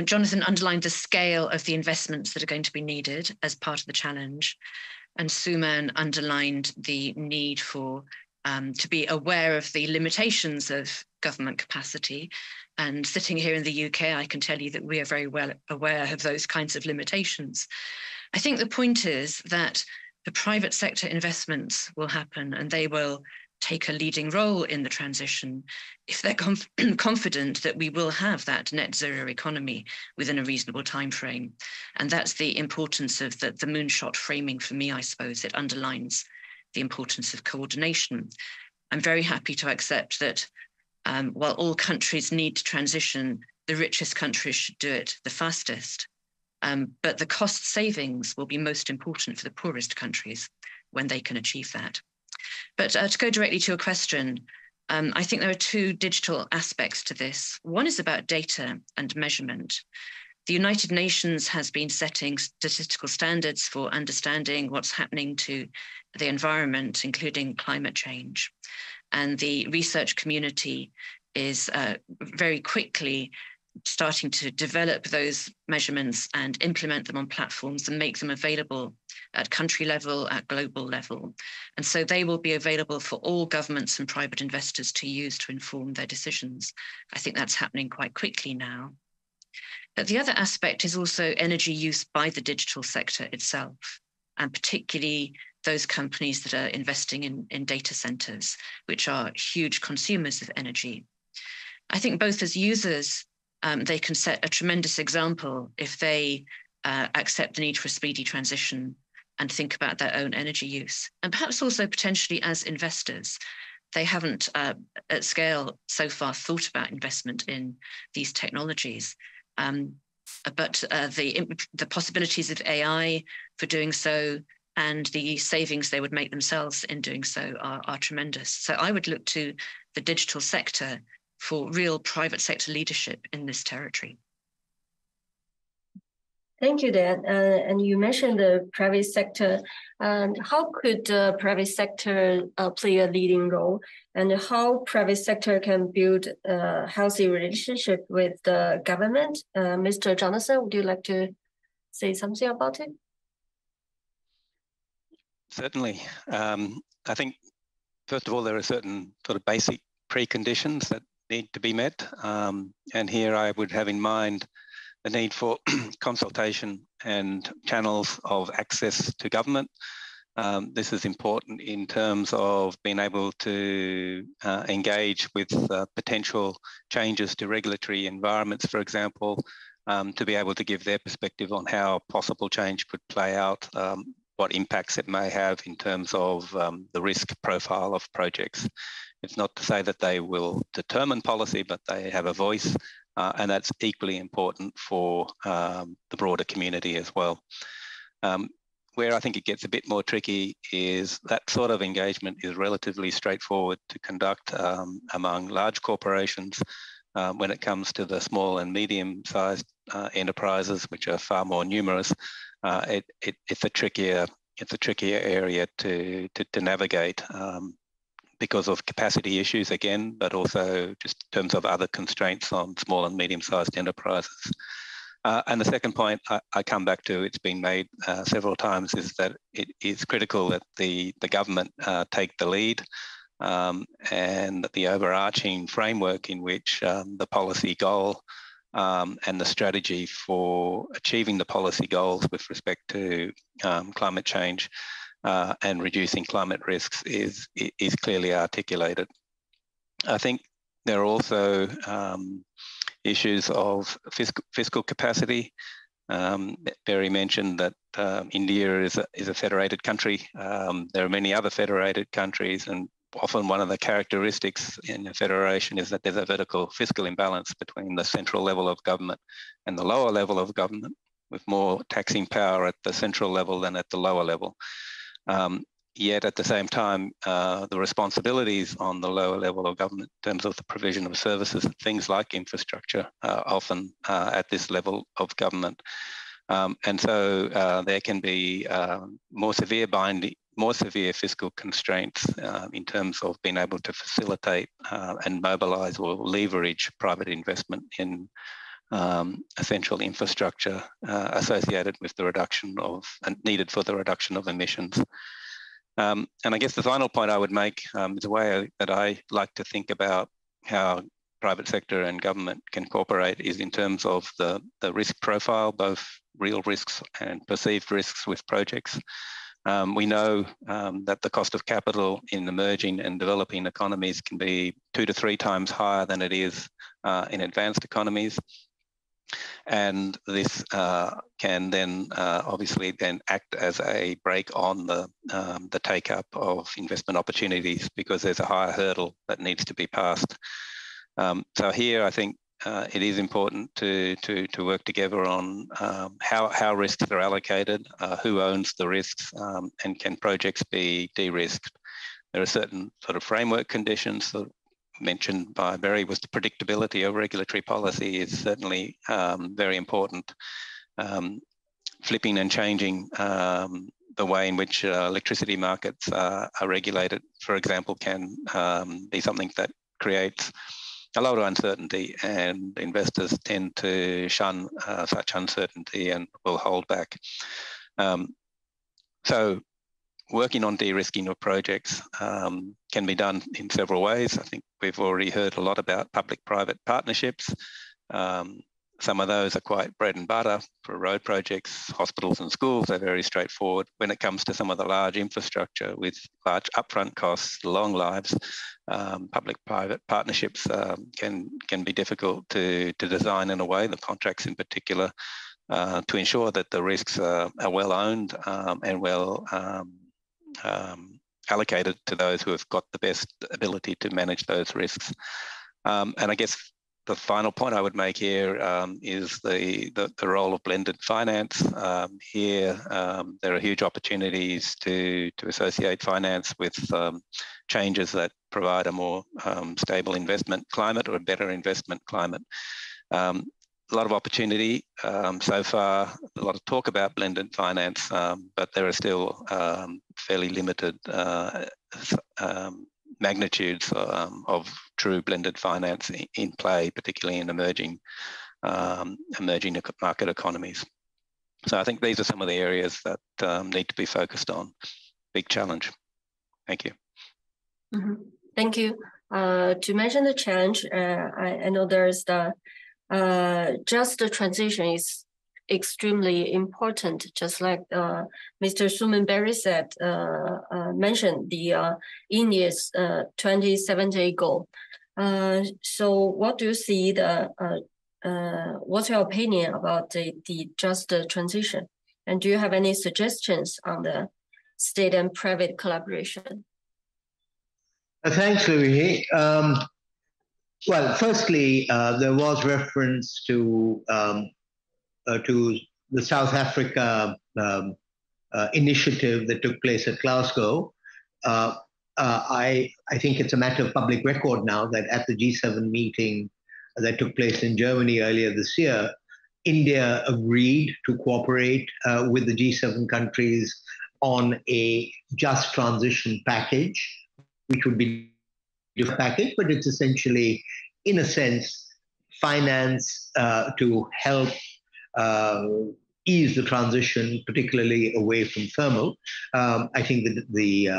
Jonathan underlined the scale of the investments that are going to be needed as part of the challenge. And Suman underlined the need for to be aware of the limitations of government capacity. And sitting here in the UK, I can tell you that we are very well aware of those kinds of limitations. I think the point is that the private sector investments will happen and they will take a leading role in the transition if they're confident that we will have that net zero economy within a reasonable time frame. And that's the importance of the moonshot framing for me, I suppose. It underlines the importance of coordination. I'm very happy to accept that while all countries need to transition, the richest countries should do it the fastest. But the cost savings will be most important for the poorest countries when they can achieve that. But to go directly to your question, I think there are two digital aspects to this. One is about data and measurement. The United Nations has been setting statistical standards for understanding what's happening to the environment, including climate change. And the research community is very quickly starting to develop those measurements and implement them on platforms and make them available at country level, at global level. And so they will be available for all governments and private investors to use to inform their decisions. I think that's happening quite quickly now. But the other aspect is also energy use by the digital sector itself, and particularly those companies that are investing in data centers, which are huge consumers of energy. I think both as users, they can set a tremendous example if they accept the need for a speedy transition and think about their own energy use. And perhaps also potentially as investors, they haven't at scale so far thought about investment in these technologies. But the possibilities of AI for doing so and the savings they would make themselves in doing so are tremendous. So I would look to the digital sector for real private sector leadership in this territory. Thank you, Dan. And you mentioned the private sector. And how could the private sector play a leading role? And how private sector can build a healthy relationship with the government? Mr. Jonathan, would you like to say something about it? Certainly. I think, first of all, there are certain sort of basic preconditions that need to be met. And here I would have in mind the need for consultation and channels of access to government. This is important in terms of being able to engage with potential changes to regulatory environments, for example, to be able to give their perspective on how possible change could play out, what impacts it may have in terms of the risk profile of projects. It's not to say that they will determine policy, but they have a voice, and that's equally important for the broader community as well. Where I think it gets a bit more tricky is that sort of engagement is relatively straightforward to conduct among large corporations. When it comes to the small and medium-sized enterprises, which are far more numerous, it's a trickier area to navigate because of capacity issues again, but also just in terms of other constraints on small and medium-sized enterprises. And the second point I come back to, it's been made several times, is that it is critical that the government take the lead, and the overarching framework in which the policy goal and the strategy for achieving the policy goals with respect to climate change and reducing climate risks is clearly articulated. I think there are also issues of fiscal capacity. Barry mentioned that India is a federated country. There are many other federated countries, and often one of the characteristics in a federation is that there's a vertical fiscal imbalance between the central level of government and the lower level of government, with more taxing power at the central level than at the lower level. Yet at the same time, the responsibilities on the lower level of government in terms of the provision of services, things like infrastructure, are often at this level of government. And so there can be more severe fiscal constraints in terms of being able to facilitate and mobilise or leverage private investment in essential infrastructure associated with the reduction of, and needed for the reduction of emissions. And I guess the final point I would make is a way that I like to think about how private sector and government can cooperate is in terms of the risk profile, both real risks and perceived risks with projects. We know that the cost of capital in emerging and developing economies can be 2 to 3 times higher than it is in advanced economies. And this can then obviously then act as a brake on the take-up of investment opportunities, because there's a higher hurdle that needs to be passed. So here I think it is important to work together on how risks are allocated, who owns the risks, and can projects be de-risked. There are certain sort of framework conditions that mentioned by Barry. Was the predictability of regulatory policy is certainly very important. Flipping and changing the way in which electricity markets are regulated, for example, can be something that creates a lot of uncertainty, and investors tend to shun such uncertainty and will hold back. So working on de-risking of projects can be done in several ways. I think we've already heard a lot about public-private partnerships. Some of those are quite bread and butter for road projects. Hospitals and schools are very straightforward. When it comes to some of the large infrastructure with large upfront costs, long lives, public-private partnerships can be difficult to design in a way, the contracts in particular, to ensure that the risks are well owned and well allocated to those who have got the best ability to manage those risks. And I guess the final point I would make here is the role of blended finance. Here, there are huge opportunities to associate finance with changes that provide a more stable investment climate or a better investment climate. lot of opportunity so far, a lot of talk about blended finance, but there are still fairly limited magnitudes of true blended finance in play, particularly in emerging market economies. So I think these are some of the areas that need to be focused on. Big challenge. Thank you. Mm-hmm. Thank you. To mention the challenge, I know there's the just the transition is extremely important, just like Mr. Suman Berry said, mentioned the India's 2070 goal. So what do you see what's your opinion about the just transition? And do you have any suggestions on the state and private collaboration? Thanks, Louis. Well, firstly, there was reference to the South Africa initiative that took place at Glasgow. I think it's a matter of public record now that at the G7 meeting that took place in Germany earlier this year, India agreed to cooperate with the G7 countries on a just transition package, which would be a package, but it's essentially, in a sense, finance to help ease the transition, particularly away from thermal. I think that the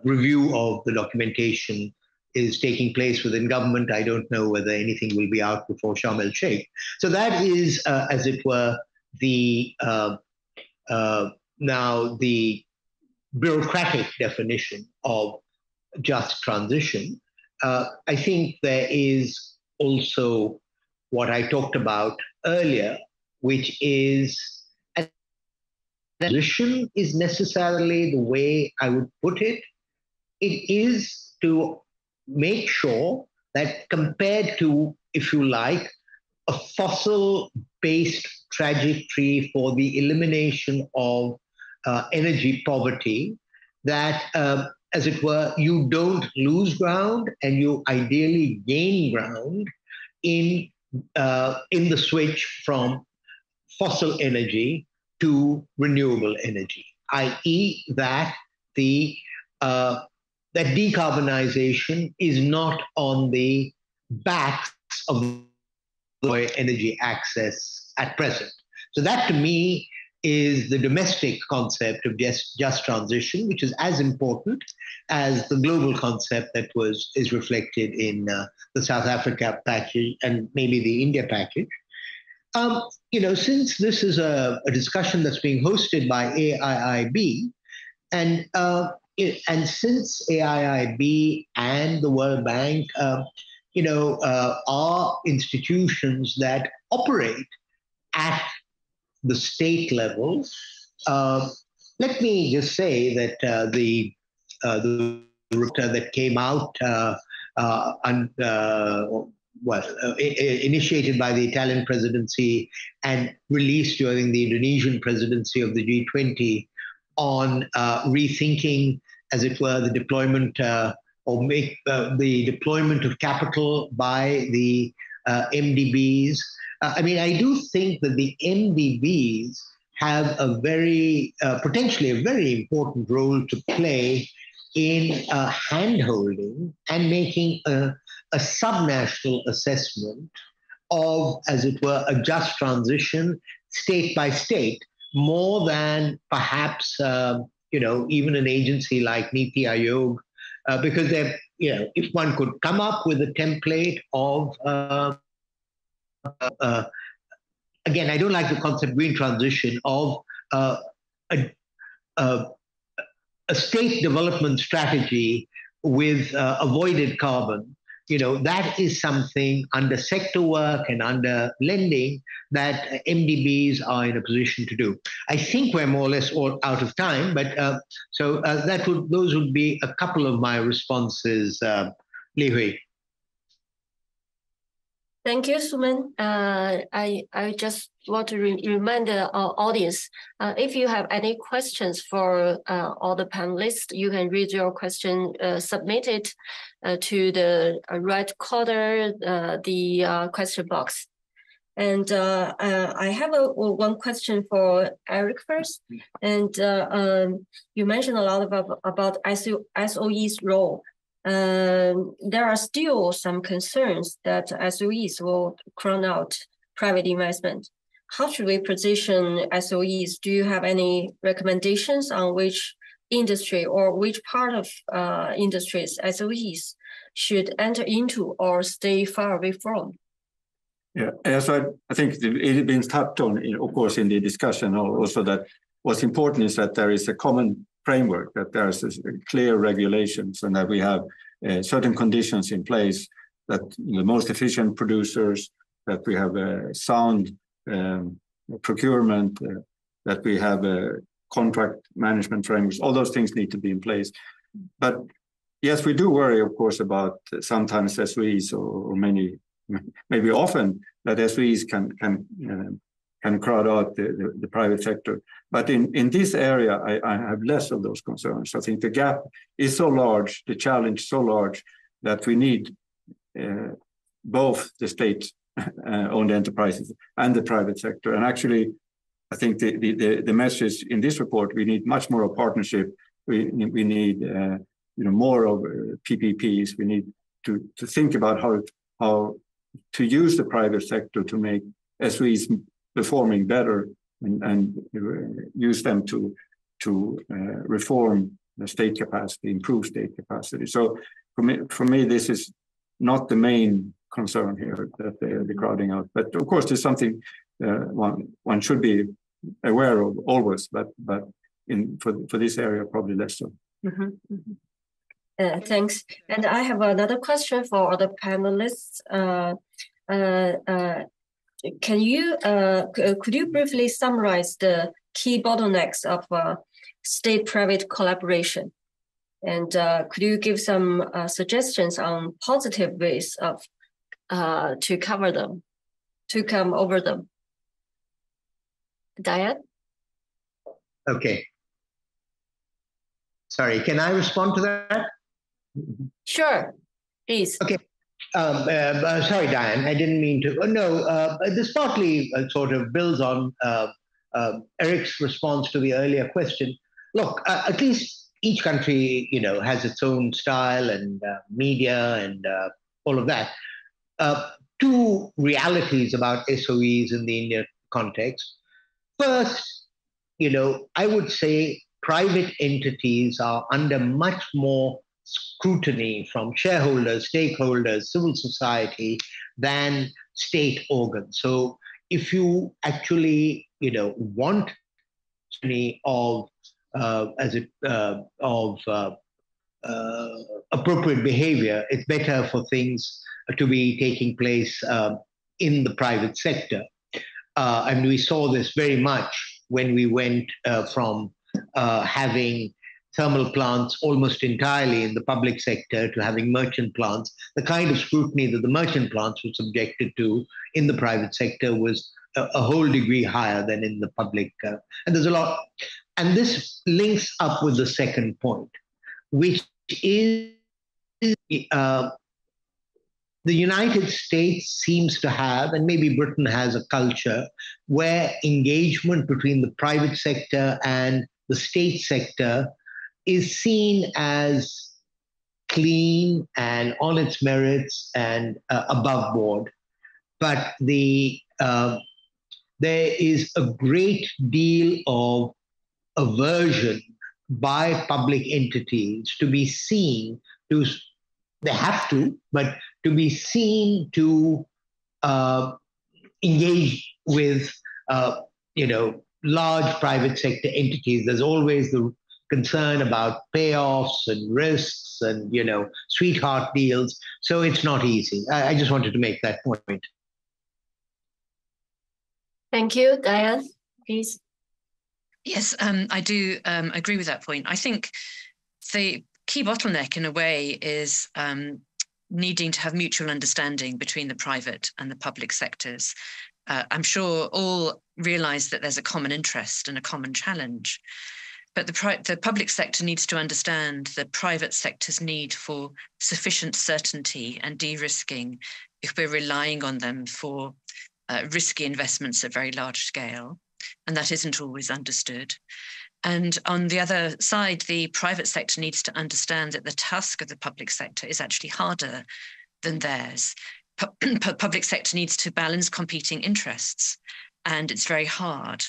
review of the documentation is taking place within government. I don't know whether anything will be out before Sharm el-Sheikh. So that is, as it were, now the bureaucratic definition of just transition. I think there is also what I talked about earlier, which is transition is necessarily the way I would put it. It is to make sure that compared to, if you like, a fossil-based trajectory for the elimination of energy poverty, that, as it were, you don't lose ground and you ideally gain ground in the switch from fossil energy to renewable energy, i.e. that that decarbonization is not on the backs of energy access at present. So that to me is the domestic concept of just transition, which is as important as the global concept that is reflected in the South Africa package and maybe the India package. Since this is a discussion that's being hosted by AIIB, and since AIIB and the World Bank, are institutions that operate at the state level, let me just say that the report that came out initiated by the Italian presidency and released during the Indonesian presidency of the G20 on rethinking, as it were, the deployment the deployment of capital by the MDBs. I do think that the MDBs have a potentially a very important role to play in hand-holding and making a subnational assessment of, as it were, a just transition state by state, more than perhaps, even an agency like Niti Aayog, because if one could come up with a template of, again, I don't like the concept green transition, of a state development strategy with avoided carbon. That is something under sector work and under lending that MDBs are in a position to do. I think we're more or less all out of time, but those would be a couple of my responses, Li Hui. Thank you, Suman. I just want to remind our audience, if you have any questions for all the panelists, you can read your question, submit it to the right corner, the question box. And I have one question for Eric first. And you mentioned a lot about SOE's role. There are still some concerns that SOEs will crowd out private investment. How should we position SOEs? Do you have any recommendations on which industry or which part of industries SOEs should enter into or stay far away from? Yeah, so I think it has been touched on, of course, in the discussion also that what's important is that there is a common framework, that there's clear regulations and that we have certain conditions in place, that the most efficient producers, that we have a sound procurement, that we have a contract management frameworks, all those things need to be in place. But yes, we do worry, of course, about sometimes SOEs or maybe often that SOEs can crowd out the private sector. But in this area, I have less of those concerns. I think the gap is so large, the challenge so large, that we need both the state-owned enterprises and the private sector. And actually, I think the message in this report, we need much more of partnership. We need more of PPPs. We need to think about how to use the private sector to make SOEs performing better and use them to reform the state capacity, improve state capacity. So for me, this is not the main concern here, that the crowding out. But of course, there's something one should be aware of always, but for this area, probably less so. Mm-hmm, mm-hmm. Thanks. And I have another question for the panelists. Could you briefly summarize the key bottlenecks of state-private collaboration? And could you give some suggestions on positive ways of to come over them? Diane? Okay. Sorry, can I respond to that? Sure, please. Okay. Sorry, Diane, I didn't mean to. No, this partly sort of builds on Eric's response to the earlier question. Look, at least each country, has its own style and media and all of that. Two realities about SOEs in the Indian context. First, I would say private entities are under much more scrutiny from shareholders, stakeholders, civil society than state organs. So if you actually, want of appropriate behavior, it's better for things to be taking place in the private sector. And we saw this very much when we went from having thermal plants almost entirely in the public sector to having merchant plants. The kind of scrutiny that the merchant plants were subjected to in the private sector was a whole degree higher than in the public. And there's a lot. And this links up with the second point, which is the United States seems to have, and maybe Britain has, a culture where engagement between the private sector and the state sector is seen as clean and on its merits and above board. But there is a great deal of aversion by public entities to be seen to, they have to, but to be seen to engage with, large private sector entities. There's always the concern about payoffs and risks and, sweetheart deals. So it's not easy. I just wanted to make that point. Thank you. Diane, please. Yes, I do agree with that point. I think the key bottleneck in a way is needing to have mutual understanding between the private and the public sectors. I'm sure all realise that there's a common interest and a common challenge, but the public sector needs to understand the private sector's need for sufficient certainty and de-risking if we're relying on them for risky investments at very large scale, and that isn't always understood. And on the other side, the private sector needs to understand that the task of the public sector is actually harder than theirs. Public sector needs to balance competing interests, and it's very hard.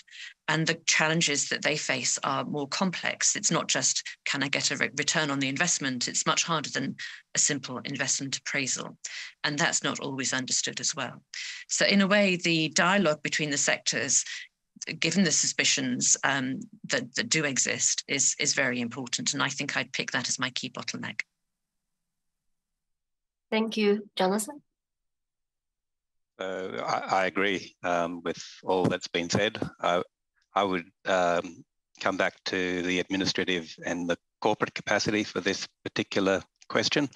And the challenges that they face are more complex. It's not just, can I get a return on the investment? It's much harder than a simple investment appraisal. And that's not always understood as well. So in a way, the dialogue between the sectors, given the suspicions that do exist, is very important. And I think I'd pick that as my key bottleneck. Thank you, Jonathan. I agree with all that's been said. I would come back to the administrative and the corporate capacity for this particular question.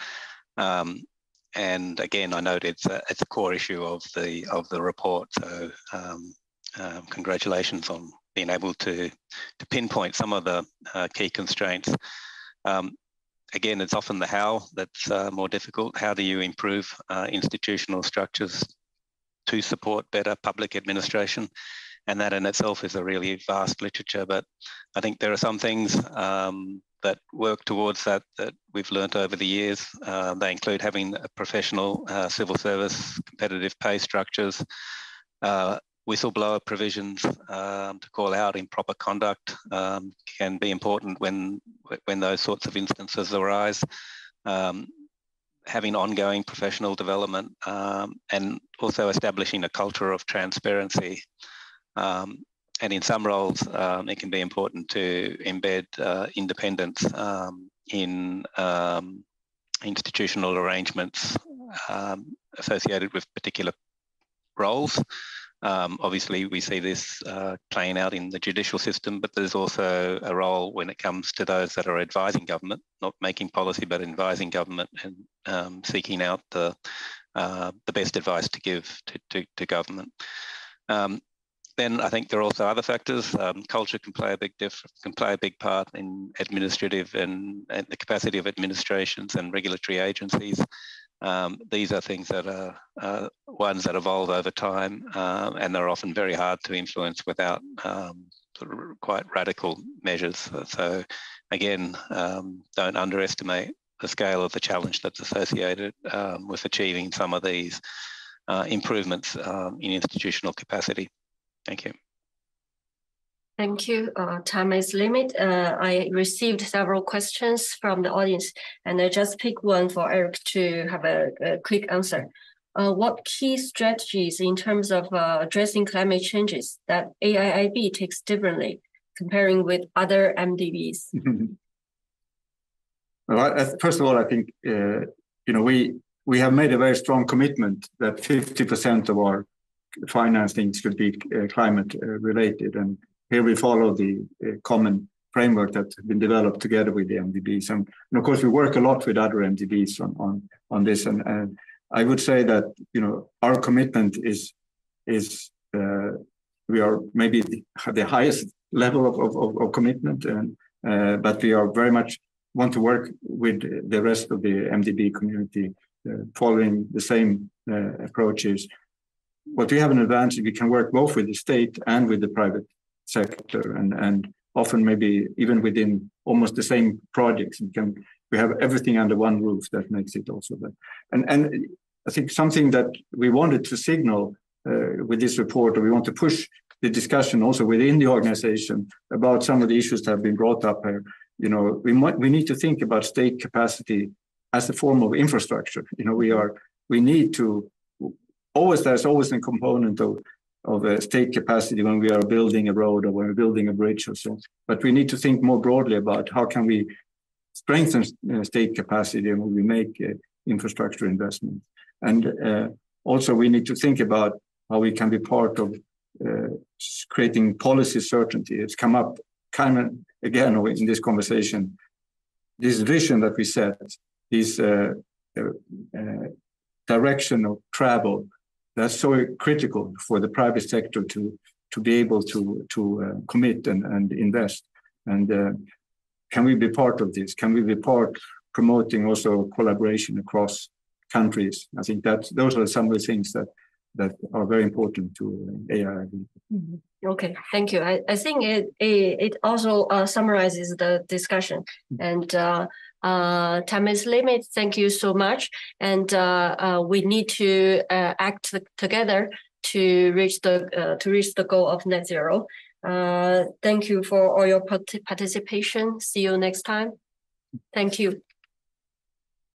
And again, I note it's a core issue of the report. So congratulations on being able to pinpoint some of the key constraints. Again, it's often the how that's more difficult. How do you improve institutional structures to support better public administration? And that in itself is a really vast literature, but I think there are some things that work towards that we've learnt over the years. They include having a professional civil service, competitive pay structures, whistleblower provisions to call out improper conduct can be important when those sorts of instances arise. Having ongoing professional development and also establishing a culture of transparency. And in some roles, it can be important to embed independence in institutional arrangements associated with particular roles. Obviously, we see this playing out in the judicial system, but there's also a role when it comes to those that are advising government, not making policy, but advising government and seeking out the best advice to give to government. Then I think there are also other factors. Culture can play a big part in administrative and the capacity of administrations and regulatory agencies. These are things that are ones that evolve over time, and they're often very hard to influence without sort of quite radical measures. So again, don't underestimate the scale of the challenge that's associated with achieving some of these improvements in institutional capacity. Thank you. Thank you. Time is limited. I received several questions from the audience, and I just pick one for Eric to have a quick answer. What key strategies in terms of addressing climate changes that AIIB takes differently comparing with other MDBs? Well, first of all, I think we have made a very strong commitment that 50% of our financing should be climate related, and here we follow the common framework that's been developed together with the MDBs, and of course we work a lot with other MDBs on this, and I would say that our commitment is we are maybe the highest level of commitment, and but we are very much want to work with the rest of the MDB community following the same approaches. What we have an advantage, we can work both with the state and with the private sector, and often maybe even within almost the same projects. We have everything under one roof. That makes it also that. And I think something that we wanted to signal with this report, or we want to push the discussion also within the organization about some of the issues that have been brought up here. We need to think about state capacity as a form of infrastructure. We need to there's always a component of a state capacity when we are building a road or when we're building a bridge or so. But we need to think more broadly about how can we strengthen state capacity when we make infrastructure investments. And also we need to think about how we can be part of creating policy certainty. It's come up kind of again in this conversation. This vision that we set, these direction of travel that's so critical for the private sector to be able to commit and invest. And can we be part of this? Can we be part promoting also collaboration across countries? I think those are some of the things that are very important to AIIB. Mm-hmm. Okay, thank you. I think it also summarizes the discussion. And time is limited. Thank you so much. And we need to act together to reach the goal of net zero. Thank you for all your participation. See you next time. Thank you.